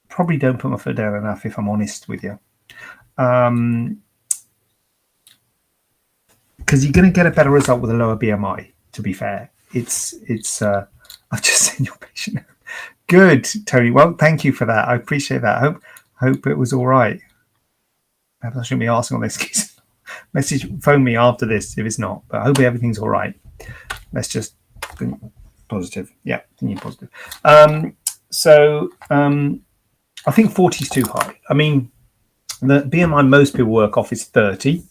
Probably don't put my foot down enough, if I'm honest with you. Because you're going to get a better result with a lower BMI, to be fair. I've just seen your patient. Good, Tony. Well, thank you for that. I appreciate that. Hope it was all right. I shouldn't be asking all this. Phone me after this if it's not. But I hope everything's all right. Let's just think positive. Yeah, think positive. I think 40 is too high. I mean, the BMI most people work off is 30.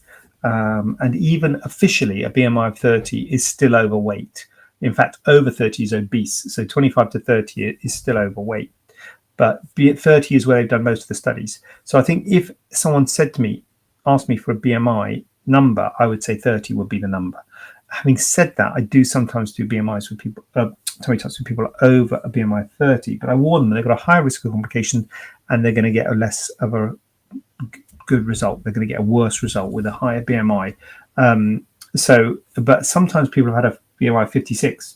And even officially, a BMI of 30 is still overweight. In fact, over 30 is obese. So 25 to 30 is still overweight. But 30 is where they've done most of the studies. So I think if someone asked me for a BMI number, I would say 30 would be the number. Having said that, I do sometimes do BMIs with people, tummy tucks with people over a BMI of 30, but I warn them they've got a higher risk of complication and they're going to get a less of a good result. They're going to get a worse result with a higher BMI. But sometimes people have had a BMI of 56,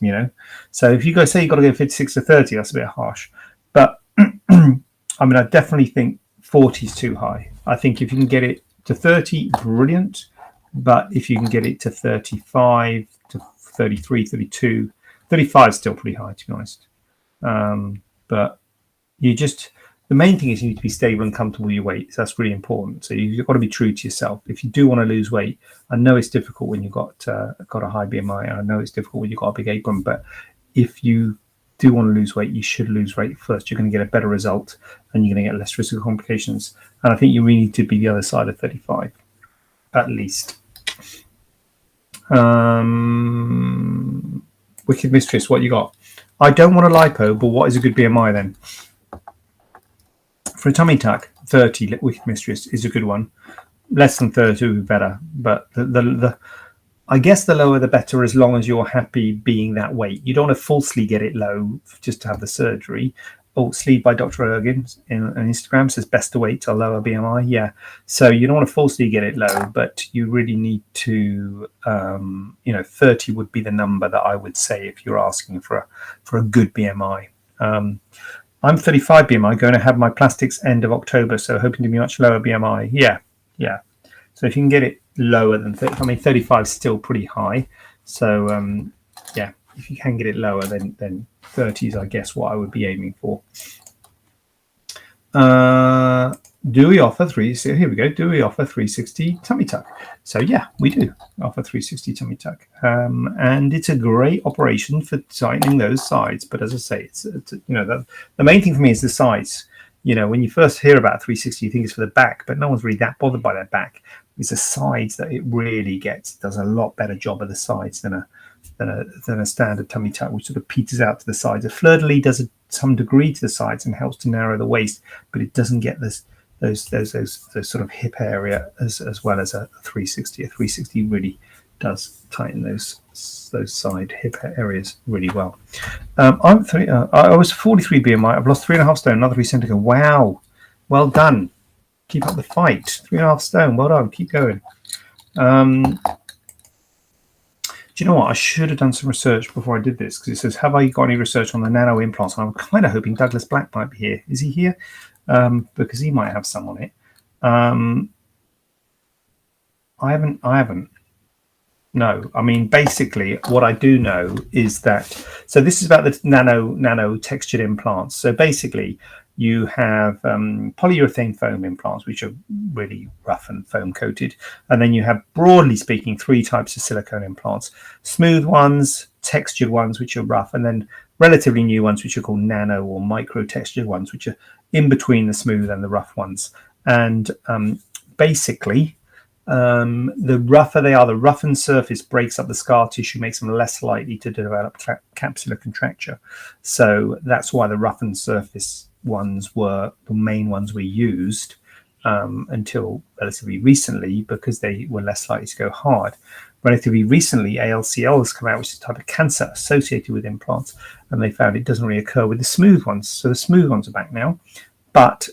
So if you say you've got to go 56 to 30, that's a bit harsh. But I mean, I definitely think 40 is too high. I think if you can get it to 30, brilliant. But if you can get it to 35 to 33, 32, 35 is still pretty high, to be honest. But the main thing is you need to be stable and comfortable with your weight. So that's really important. So you've got to be true to yourself. If you do want to lose weight, I know it's difficult when you've got a high BMI. I know it's difficult when you've got a big apron. But if you do want to lose weight, you should lose weight first. You're going to get a better result and you're going to get less risk of complications. And I think you really need to be the other side of 35, at least. Wicked Mistress, what you got? I don't want a lipo, but what is a good BMI then? For a tummy tuck, 30, Wicked Mistress, is a good one. Less than 30 would be better. But I guess the lower the better, as long as you're happy being that weight. You don't want to falsely get it low just to have the surgery. Oh, Sleeve by Dr. Ergin on Instagram says best to wait till lower BMI. Yeah. So you don't want to falsely get it low, but you really need to, 30 would be the number that I would say if you're asking for a good BMI. I'm 35 BMI, going to have my plastics end of October, so hoping to be much lower BMI. Yeah. So if you can get it lower than 30, 35 is still pretty high. So if you can get it lower, then 30 is, I guess, what I would be aiming for. Do we offer 360? Here we go. Do we offer 360 tummy tuck? So yeah, we do offer 360 tummy tuck, and it's a great operation for tightening those sides. But as I say, it's the main thing for me is the sides. When you first hear about 360, you think it's for the back, but no one's really that bothered by their back. It's the sides that it really does a lot better job of the sides than a standard tummy tuck, which sort of peters out to the sides. A fleur-de-lis does some degree to the sides and helps to narrow the waist, but it doesn't get those sort of hip area as well as a 360. A 360 really does tighten those side hip areas really well. I was 43 BMI. I've lost 3.5 stone, another 3 centimeter. Wow, well done. Keep up the fight. 3.5 stone. Well done. Keep going. Do you know what? I should have done some research before I did this, because it says, have I got any research on the nano implants? And I'm kind of hoping Douglas Black might be here. Is he here? Because he might have some on it. I haven't. No, I mean, basically what I do know is that, so this is about the nano textured implants. So basically you have polyurethane foam implants, which are really rough and foam coated. And then you have, broadly speaking, three types of silicone implants: smooth ones, textured ones, which are rough, and then relatively new ones, which are called nano or micro textured ones, which are in between the smooth and the rough ones. And basically, the rougher they are, the roughened surface breaks up the scar tissue, makes them less likely to develop capsular contracture. So that's why the roughened surface ones were the main ones we used until relatively recently, because they were less likely to go hard. Relatively recently, ALCL has come out, which is a type of cancer associated with implants, and they found it doesn't really occur with the smooth ones. So the smooth ones are back now, but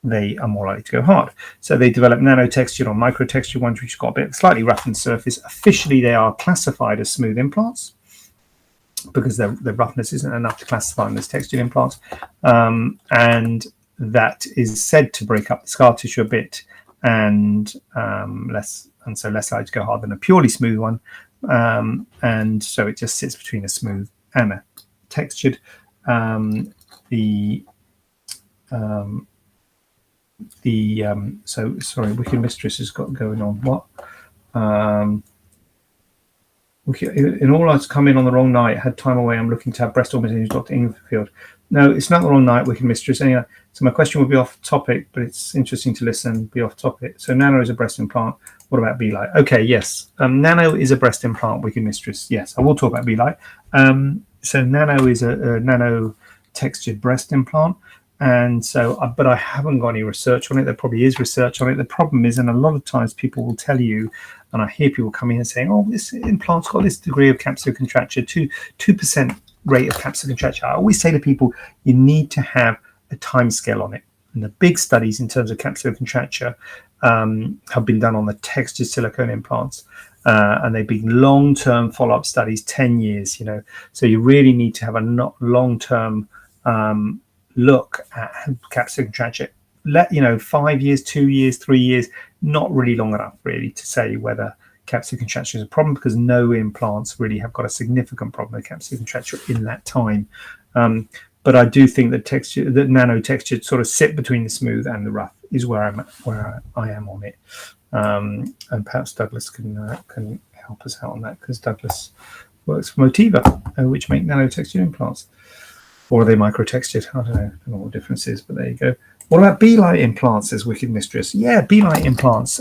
they are more likely to go hard. So they develop nano textured or micro textured ones, which have got a bit slightly roughened surface. Officially, they are classified as smooth implants because the roughness isn't enough to classify them as textured implants. And that is said to break up the scar tissue a bit and less likely to go hard than a purely smooth one. And so it just sits between a smooth and a textured. So sorry, Wicked Mistress has got going on. What? In all, I've come in on the wrong night. Had time away. I'm looking to have breast augmentation. Dr. Inglefield. No, it's not the wrong night, Wicked Mistress. Anyway, so my question will be off topic, but it's interesting to listen. Be off topic. So Nano is a breast implant. What about B-Light? Okay, yes. Nano is a breast implant, Wicked Mistress. Yes, I will talk about B-Light. So Nano is a nano textured breast implant. And so, but I haven't got any research on it. There probably is research on it. The problem is, and a lot of times people will tell you, and I hear people coming in and saying, oh, this implant's got this degree of capsular contracture, 2% rate of capsular contracture. I always say to people, you need to have a time scale on it. And the big studies in terms of capsular contracture have been done on the textured silicone implants. And they've been long-term follow-up studies, 10 years, So you really need to have a long-term look at capsular contracture. 5 years, 2 years, 3 years, not really long enough really to say whether capsular contracture is a problem, because no implants really have got a significant problem with capsular contracture in that time. But I do think that nano texture sort of sit between the smooth and the rough is where I am on it. And perhaps Douglas can help us out on that, because Douglas works for Motiva, which make nano textured implants. Or are they micro-textured? I don't know what the difference is, but there you go. What about B-Light implants, says Wicked Mistress? Yeah, B-Light implants.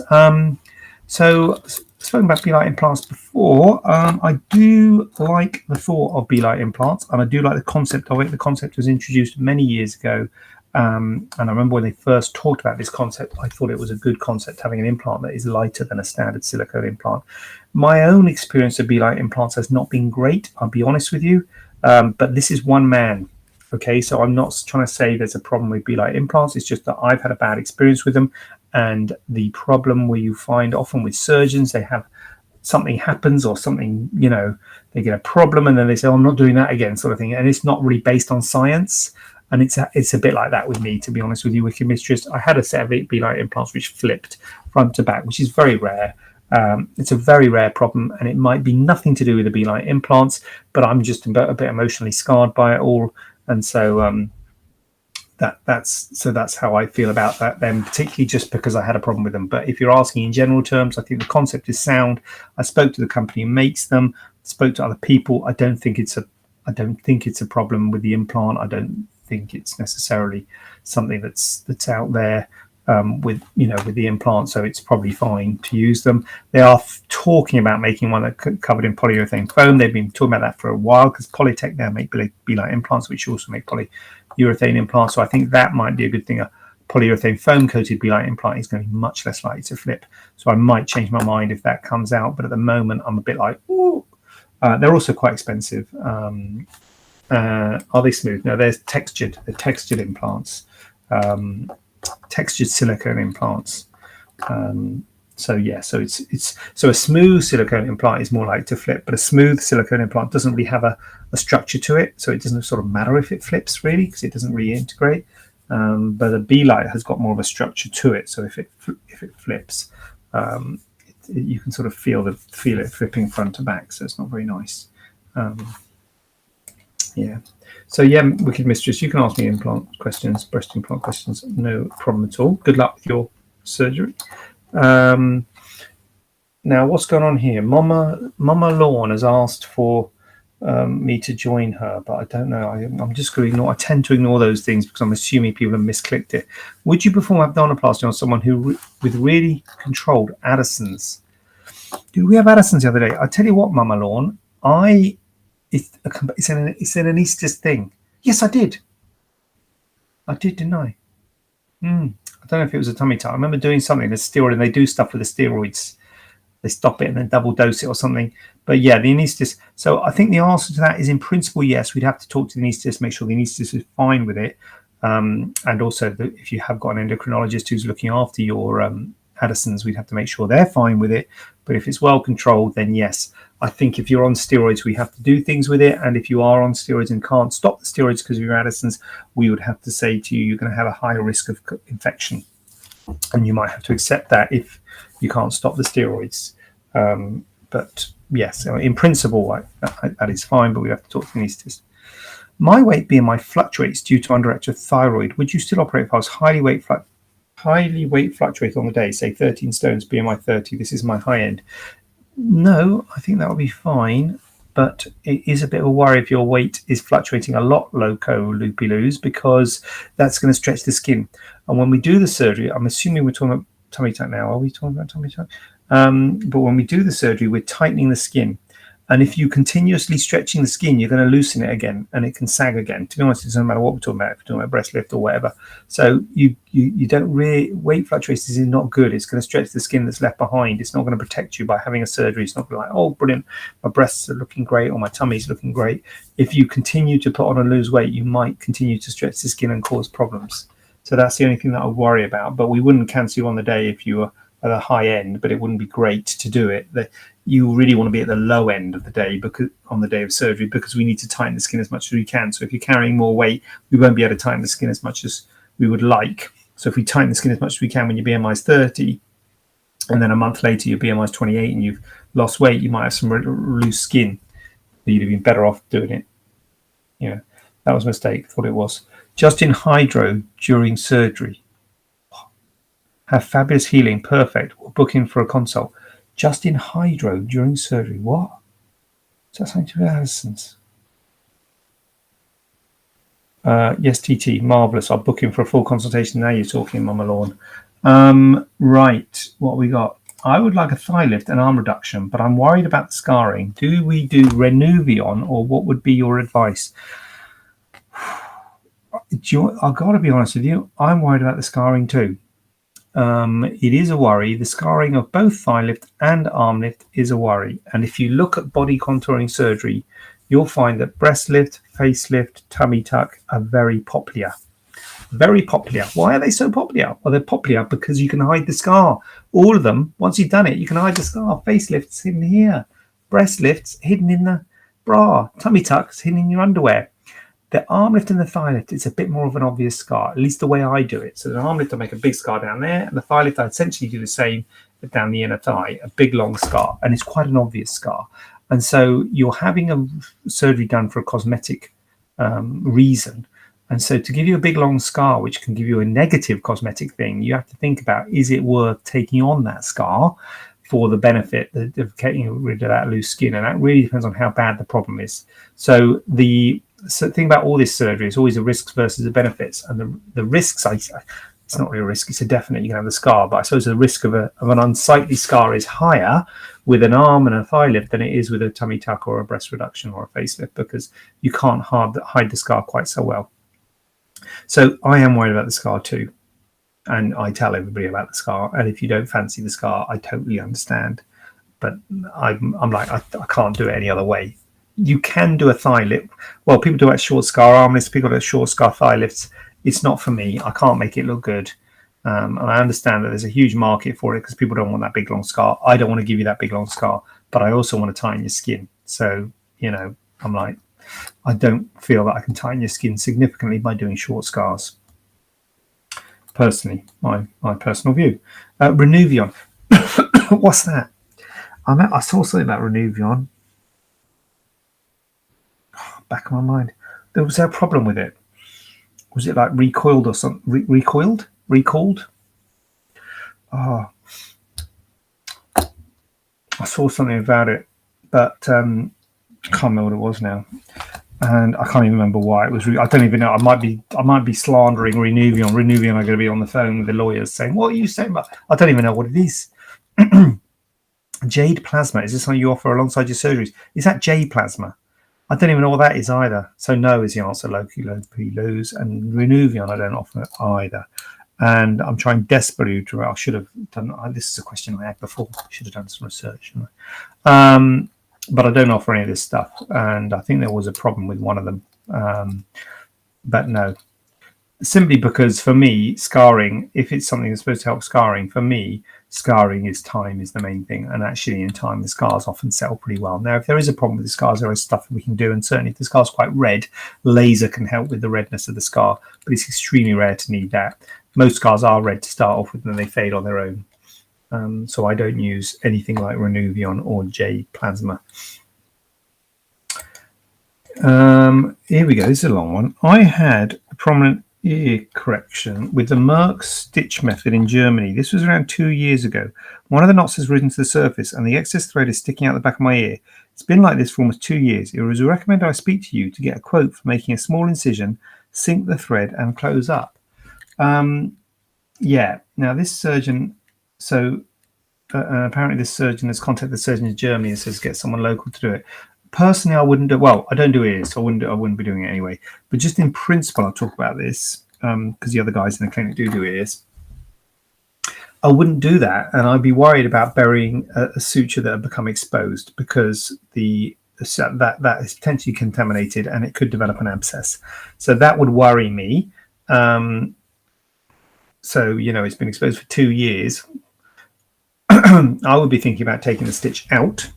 So, spoken about B-Light implants before. I do like the thought of B-Light implants, and I do like the concept of it. The concept was introduced many years ago. And I remember when they first talked about this concept, I thought it was a good concept, having an implant that is lighter than a standard silicone implant. My own experience of B-Light implants has not been great, I'll be honest with you. But this is one man. Okay, so I'm not trying to say there's a problem with B-Light implants. It's just that I've had a bad experience with them. And the problem where you find often with surgeons, they have something happens or something, they get a problem and then they say, oh, I'm not doing that again, sort of thing. And it's not really based on science. And it's a bit like that with me, to be honest with you, Wicked Mistress. I had a set of B-Light implants which flipped front to back, which is very rare. It's a very rare problem, and it might be nothing to do with the B-Light implants, but I'm just a bit emotionally scarred by it all. And so that's how I feel about that then, particularly just because I had a problem with them. But if you're asking in general terms, I think the concept is sound. I spoke to the company who makes them, spoke to other people. I don't think it's a problem with the implant. I don't think it's necessarily something that's out there with the implant, so it's probably fine to use them. They are talking about making one that covered in polyurethane foam. They've been talking about that for a while, because Polytech now make B-Light implants, which also make polyurethane implants. So I think that might be a good thing. A polyurethane foam coated B-Light implant is going to be much less likely to flip. So I might change my mind if that comes out. But at the moment, I'm a bit like, ooh. They're also quite expensive. Are they smooth? No, they're textured. They're textured implants. Textured silicone implants. So a smooth silicone implant is more likely to flip, but a smooth silicone implant doesn't really have a structure to it, so it doesn't sort of matter if it flips really, because it doesn't really integrate. But a B-Light has got more of a structure to it, so if it flips, you can sort of feel it flipping front to back, so it's not very nice. Yeah. So yeah, Wicked Mistress, you can ask me breast implant questions, no problem at all. Good luck with your surgery. Now, what's going on here? Mama Lawn has asked for me to join her, but I don't know. I'm just going to ignore. I tend to ignore those things because I'm assuming people have misclicked it. Would you perform abdominoplasty on someone with really controlled Addisons? Did we have Addisons the other day? I tell you what, Mama Lawn, it's an anaesthetist thing. Yes, I did. I did, didn't I? I don't know if it was a tummy tuck. I remember doing something, the steroid, and they do stuff with the steroids. They stop it and then double dose it or something. But yeah, the anaesthetist. So I think the answer to that is, in principle, yes. We'd have to talk to the anaesthetist, make sure the anaesthetist is fine with it. And also, if you have got an endocrinologist who's looking after your Addisons, we'd have to make sure they're fine with it. But if it's well controlled, then yes. I think if you're on steroids, we have to do things with it. And if you are on steroids and can't stop the steroids because of your Addisons, we would have to say to you, you're going to have a higher risk of infection. And you might have to accept that if you can't stop the steroids. But yes, in principle, that is fine, but we have to talk to the anaesthetist. My weight BMI fluctuates due to underactive thyroid. Would you still operate if I was highly weight fluctuate on the day, say 13 stones, BMI 30? This is my high end. No, I think that would be fine, but it is a bit of a worry if your weight is fluctuating a lot, loopy-loos, because that's going to stretch the skin. And when we do the surgery, I'm assuming we're talking about tummy tuck now. Are we talking about tummy tuck? But when we do the surgery, we're tightening the skin. And if you continuously stretching the skin, you're going to loosen it again, and it can sag again. To be honest, it doesn't matter what we're talking about, if we're talking about breast lift or whatever. So you don't really, weight fluctuations is not good. It's going to stretch the skin that's left behind. It's not going to protect you by having a surgery. It's not going to be like, oh, brilliant, my breasts are looking great or my tummy's looking great. If you continue to put on and lose weight, you might continue to stretch the skin and cause problems. So that's the only thing that I worry about. But we wouldn't cancel you on the day if you were at a high end, but it wouldn't be great to do it. You really want to be at the low end of the day, because on the day of surgery, because we need to tighten the skin as much as we can. So if you're carrying more weight, we won't be able to tighten the skin as much as we would like. So if we tighten the skin as much as we can when your BMI is 30, and then a month later your BMI is 28 and you've lost weight, you might have some loose skin. You'd have been better off doing it. Yeah, that was a mistake. Thought it was. Just in hydro during surgery. Have fabulous healing, perfect. We'll book in for a consult. Just in hydro during surgery. What? Is that something to do with Addison's? Yes, TT, marvellous. I'll book in for a full consultation. Now you're talking, Mama Lawn. Right, what we got? I would like a thigh lift and arm reduction, but I'm worried about the scarring. Do we do Renuvion, or what would be your advice? I've got to be honest with you. I'm worried about the scarring too. It is a worry. The scarring of both thigh lift and arm lift is a worry. And if you look at body contouring surgery, you'll find that breast lift, facelift, tummy tuck are very popular. Very popular. Why are they so popular? Well, they're popular because you can hide the scar. All of them, once you've done it, you can hide the scar. Facelifts hidden here. Breast lifts hidden in the bra. Tummy tucks hidden in your underwear. The arm lift and the thigh lift, it's a bit more of an obvious scar, at least the way I do it. So the arm lift, I make a big scar down there, and the thigh lift, I essentially do the same, but down the inner thigh, a big long scar, and it's quite an obvious scar. And so you're having a surgery done for a cosmetic reason. And so to give you a big long scar, which can give you a negative cosmetic thing, you have to think about, is it worth taking on that scar for the benefit of getting rid of that loose skin? And that really depends on how bad the problem is. So the thing about all this surgery is always the risks versus the benefits. And the risks, it's not really a risk, it's a definite, you can have the scar, but I suppose the risk of an unsightly scar is higher with an arm and a thigh lift than it is with a tummy tuck or a breast reduction or a facelift, because you can't hide the scar quite so well. So I am worried about the scar too. And I tell everybody about the scar. And if you don't fancy the scar, I totally understand. But I'm like, I can't do it any other way. You can do a thigh lift. Well, people do it short scar arm lifts, people do short scar thigh lifts. It's not for me. I can't make it look good. And I understand that there's a huge market for it because people don't want that big long scar. I don't want to give you that big long scar, but I also want to tighten your skin. So, I'm like, I don't feel that I can tighten your skin significantly by doing short scars. Personally, my personal view. Renuvion. What's that? I saw something about Renuvion. Back of my mind, there was a problem with it. Was it like recoiled or something? Recalled? Oh, I saw something about it, but I can't remember what it was now, and I can't even remember why it was. I don't even know. I might be slandering Renuvion. Renuvion are going to be on the phone with the lawyers saying, "What are you saying about?" I don't even know what it is. Jade plasma, is this something you offer alongside your surgeries? Is that jade plasma? I don't even know what that is either. So no is the answer. Low-P-lows, and Renuvion I don't offer either. And I'm trying desperately to. I should have done. This is a question I had before. I should have done some research. But I don't offer any of this stuff, and I think there was a problem with one of them. But no, simply because for me, scarring, if it's something that's supposed to help scarring, for me, scarring is time is the main thing. And actually, in time, the scars often settle pretty well. Now, if there is a problem with the scars, there is stuff we can do. And certainly, if the scar's quite red, laser can help with the redness of the scar. But it's extremely rare to need that. Most scars are red to start off with, and then they fade on their own. So I don't use anything like Renuvion or J plasma. Here we go. This is a long one. I had a prominent ear correction with the Merck stitch method in Germany. This was around 2 years ago. One of the knots has risen to the surface and the excess thread is sticking out the back of my ear. It's been like this for almost 2 years. It was recommended I speak to you to get a quote for making a small incision, sink the thread and close up. Yeah. Now this surgeon, apparently this surgeon has contacted the surgeon in Germany and says get someone local to do it. Personally, I wouldn't do. Well, I don't do ears, so I wouldn't be doing it anyway. But just in principle, I'll talk about this because the other guys in the clinic do ears. I wouldn't do that, and I'd be worried about burying a suture that had become exposed because that is potentially contaminated and it could develop an abscess. So that would worry me. So it's been exposed for 2 years. I would be thinking about taking the stitch out.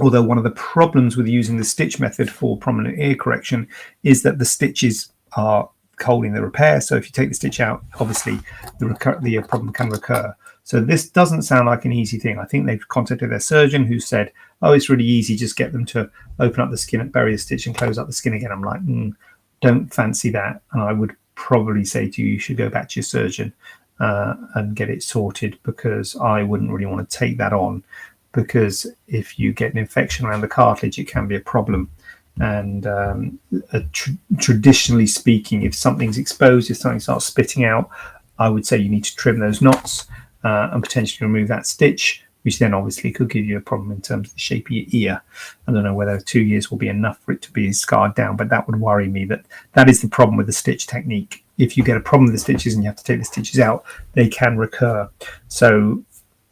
Although one of the problems with using the stitch method for prominent ear correction is that the stitches are holding the repair. So if you take the stitch out, obviously the problem can recur. So this doesn't sound like an easy thing. I think they've contacted their surgeon who said, oh, it's really easy. Just get them to open up the skin, bury the stitch and close up the skin again. I'm like, don't fancy that. And I would probably say to you should go back to your surgeon and get it sorted, because I wouldn't really want to take that on. Because if you get an infection around the cartilage, it can be a problem. And traditionally speaking, if something's exposed, if something starts spitting out, I would say you need to trim those knots and potentially remove that stitch, which then obviously could give you a problem in terms of the shape of your ear. I don't know whether 2 years will be enough for it to be scarred down, but that would worry me. That is the problem with the stitch technique. If you get a problem with the stitches and you have to take the stitches out, they can recur. So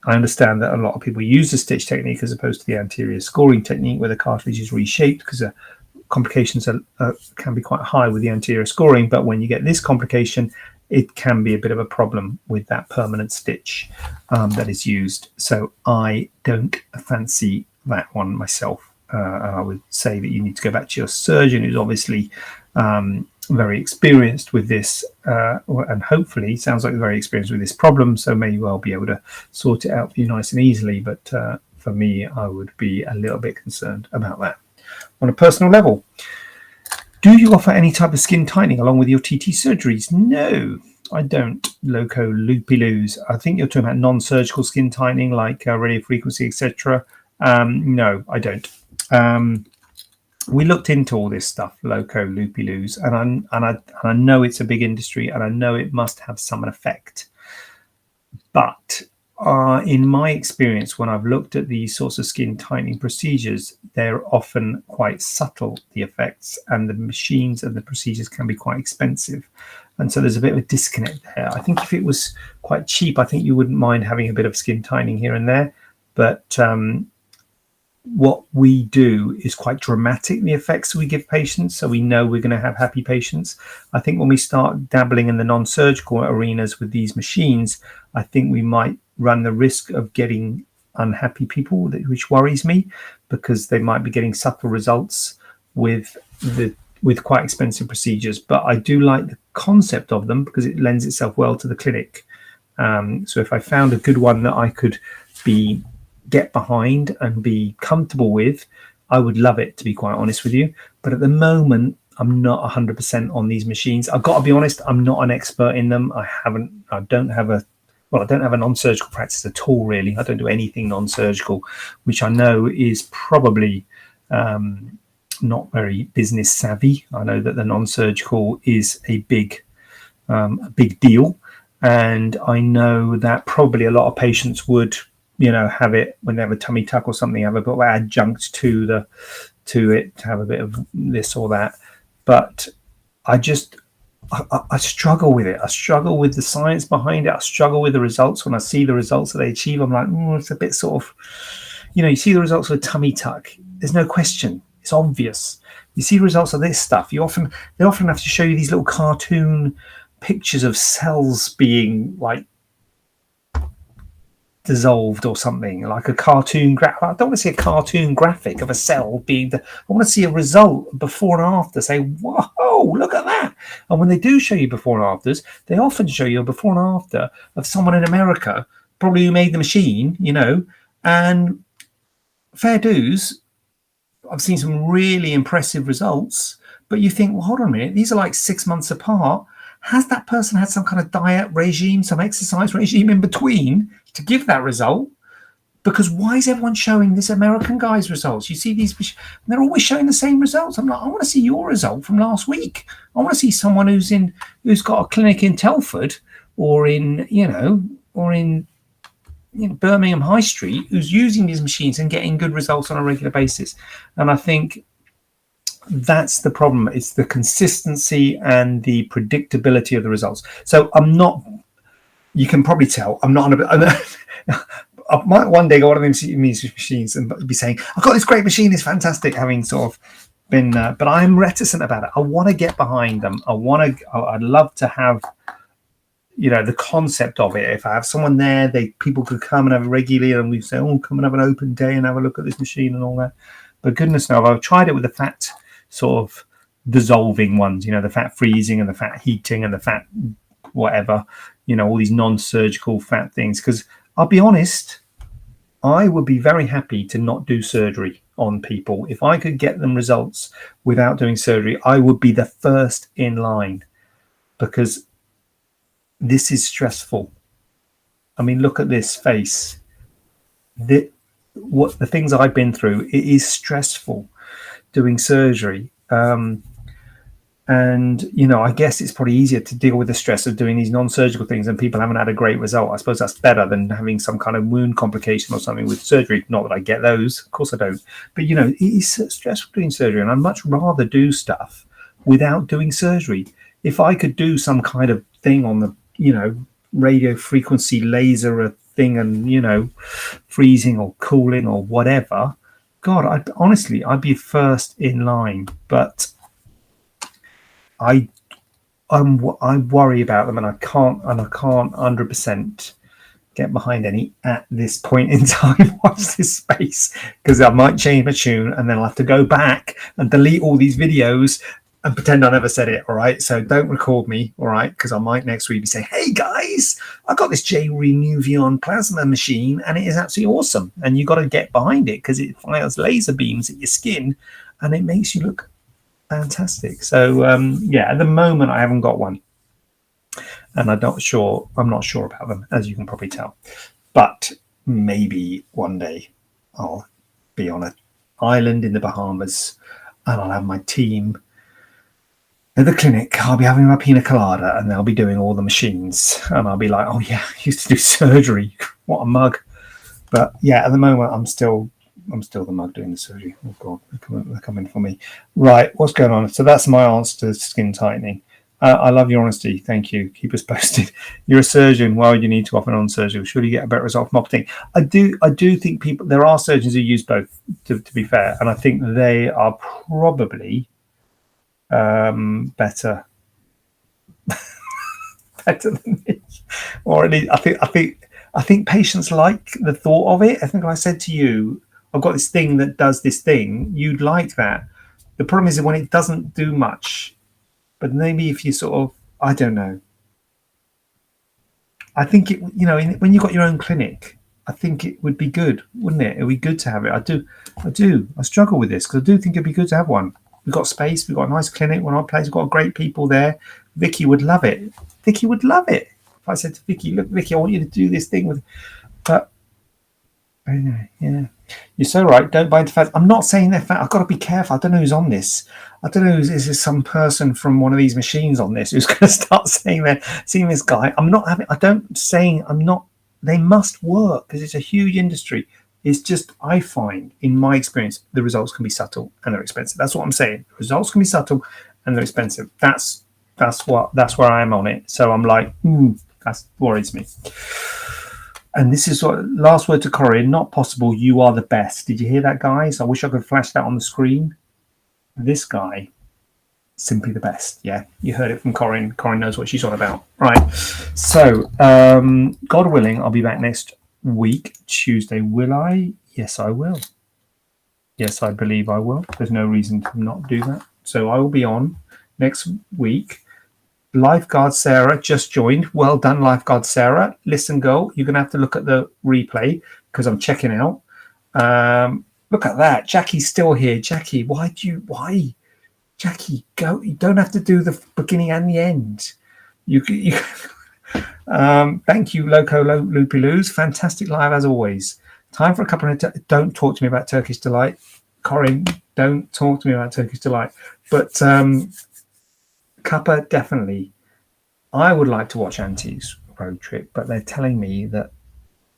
I understand that a lot of people use the stitch technique as opposed to the anterior scoring technique, where the cartilage is reshaped, because the complications can be quite high with the anterior scoring. But when you get this complication, it can be a bit of a problem with that permanent stitch that is used. So I don't fancy that one myself. And I would say that you need to go back to your surgeon, who's obviously very experienced with this, and hopefully sounds like they're very experienced with this problem, so may well be able to sort it out for you nice and easily. But for me, I would be a little bit concerned about that. On a personal level, do you offer any type of skin tightening along with your TT surgeries? No, I don't. Loco loopy-loos. I think you're talking about non-surgical skin tightening like radio frequency, etc. No, I don't. We looked into all this stuff, loco loopy-loos, and I know it's a big industry, and I know it must have some effect. But in my experience, when I've looked at these sorts of skin tightening procedures, they're often quite subtle, the effects, and the machines and the procedures can be quite expensive. And so there's a bit of a disconnect there. I think if it was quite cheap, I think you wouldn't mind having a bit of skin tightening here and there. But what we do is quite dramatic, the effects we give patients, so we know we're going to have happy patients. I think when we start dabbling in the non-surgical arenas with these machines, I think we might run the risk of getting unhappy people, which worries me, because they might be getting subtle results with quite expensive procedures. But I do like the concept of them because it lends itself well to the clinic. So if I found a good one that I could be get behind and be comfortable with, I would love it, to be quite honest with you. But at the moment, I'm not 100% on these machines. I've got to be honest, I'm not an expert in them. I don't have a non-surgical practice at all, really. I don't do anything non-surgical, which I know is probably not very business savvy. I know that the non-surgical is a big deal, and I know that probably a lot of patients would, have it when they have a tummy tuck or something, have a bit of adjunct to it, to have a bit of this or that. But I struggle with it. I struggle with the science behind it. I struggle with the results. When I see the results that they achieve, I'm like, it's a bit sort of, you see the results of a tummy tuck. There's no question. It's obvious. You see the results of this stuff. They often have to show you these little cartoon pictures of cells being like dissolved or something, like a cartoon graphic. I don't want to see a cartoon graphic of a cell being. I want to see a result before and after. Say, whoa, look at that! And when they do show you before and afters, they often show you a before and after of someone in America, probably who made the machine, and fair dues. I've seen some really impressive results, but you think, well, hold on a minute, these are like 6 months apart. Has that person had some kind of diet regime, some exercise regime in between to give that result? Because why is everyone showing this American guy's results? You see these, they're always showing the same results. I'm like, I want to see your result from last week. I want to see someone who's got a clinic in Telford or in Birmingham High Street, who's using these machines and getting good results on a regular basis. And I think that's the problem. It's the consistency and the predictability of the results. So you can probably tell I'm not I might one day go on one of these machines and be saying, I've got this great machine, it's fantastic, having sort of been but I'm reticent about it. I want to get behind them. I'd love to have the concept of it. If I have someone there, people could come and have it regularly, and we say, come and have an open day and have a look at this machine and all that. But goodness no, I've tried it with the fat sort of dissolving ones, the fat freezing and the fat heating and the fat whatever, all these non-surgical fat things. Because I'll be honest, I would be very happy to not do surgery on people. If I could get them results without doing surgery, I would be the first in line, because this is stressful. I mean, look at this face. The things I've been through, it is stressful doing surgery. And I guess it's probably easier to deal with the stress of doing these non-surgical things, and people haven't had a great result. I suppose that's better than having some kind of wound complication or something with surgery. Not that I get those, of course I don't. But it is stressful doing surgery, and I'd much rather do stuff without doing surgery. If I could do some kind of thing on the radio frequency laser thing, and freezing or cooling or whatever, God, I'd be first in line. But I worry about them, and I can't 100% get behind any at this point in time. Watch this space, because I might change my tune and then I'll have to go back and delete all these videos and pretend I never said it. All right, so don't record me, all right, because I might next week be saying, hey guys, I got this Renuvion plasma machine and it is absolutely awesome, and you got to get behind it because it fires laser beams at your skin and it makes you look fantastic. So at the moment I haven't got one, and I'm not sure about them, as you can probably tell. But maybe one day I'll be on an island in the Bahamas and I'll have my team at the clinic. I'll be having my pina colada and they'll be doing all the machines, and I'll be like, oh yeah, I used to do surgery. What a mug. But yeah, at the moment I'm still the mug doing the surgery. Oh God, they're coming for me. Right, what's going on? So that's my answer to skin tightening. I love your honesty. Thank you. Keep us posted. You're a surgeon. Why would you need to offer non-surgical? Should you get a better result from operating? I do think there are surgeons who use both, to be fair, and I think they are probably better than me. Or at least I think patients like the thought of it. I think I said to you, I've got this thing that does this thing. You'd like that. The problem is when it doesn't do much. But maybe if you sort of, I don't know. I think when you've got your own clinic, I think it would be good, wouldn't it? It would be good to have it. I struggle with this because I do think it'd be good to have one. We've got space, we've got a nice clinic, one our place, we've got great people there. Vicky would love it. Vicky would love it. If I said to Vicky, look, Vicky, I want you to do this thing with, but anyway, yeah. You're so right. Don't buy into fads. I'm not saying they're fat. I've got to be careful. I don't know who's on this. I don't know. Is this some person from one of these machines on this who's going to start saying they're seeing this guy? I'm not having. I don't saying I'm not. They must work because it's a huge industry. It's just I find in my experience the results can be subtle and they're expensive. That's what I'm saying. The results can be subtle and they're expensive. That's where I am on it. So I'm like, that worries me. And this is what last word to Corinne. Not possible. You are the best. Did you hear that, guys? I wish I could flash that on the screen. This guy, simply the best. Yeah, you heard it from Corinne. Corinne knows what she's on about. Right. So, God willing, I'll be back next week, Tuesday. Will I? Yes, I will. Yes, I believe I will. There's no reason to not do that. So I will be on next week. Lifeguard Sarah just joined. Well done, Lifeguard Sarah. Listen, girl, you're going to have to look at the replay because I'm checking out. Look at that. Jackie's still here. Jackie, why? Jackie, go. You don't have to do the beginning and the end. You thank you, Loco Loopy Loos. Fantastic live as always. Time for a couple of... Don't talk to me about Turkish Delight. Corinne, don't talk to me about Turkish Delight. But... Cuppa, definitely. I would like to watch Auntie's road trip, but they're telling me that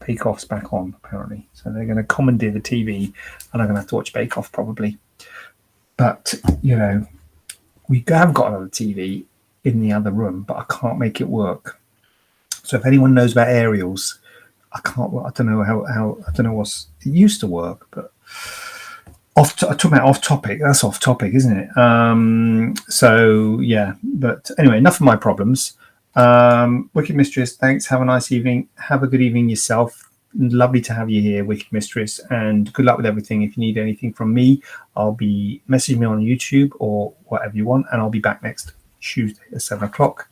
Bake Off's back on, apparently. So they're going to commandeer the TV, and I'm going to have to watch Bake Off probably. But, you know, we have got another TV in the other room, but I can't make it work. So if anyone knows about aerials, I don't know how I don't know what's... It used to work, but... I talk about off topic. That's off topic, isn't it? So yeah, but anyway, enough of my problems. Wicked Mistress, thanks. Have a nice evening. Have a good evening yourself. Lovely to have you here, Wicked Mistress, and good luck with everything. If you need anything from me, I'll be messaging me on YouTube or whatever you want, and I'll be back next Tuesday at 7:00.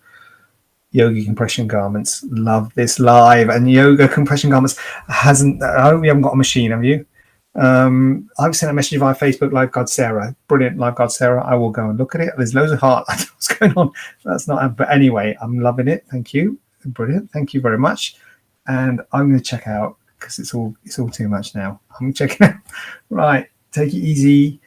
Yoga compression garments. Love this live. And yoga compression garments hasn't. I hope you haven't got a machine, have you? I've sent a message via Facebook. Lifeguard Sarah, brilliant. Lifeguard Sarah, I will go and look at it. There's loads of heart. I don't know what's going on. That's not, but anyway, I'm loving it. Thank you. Brilliant. Thank you very much. And I'm going to check out because it's all too much now. I'm checking out. Right. Take it easy.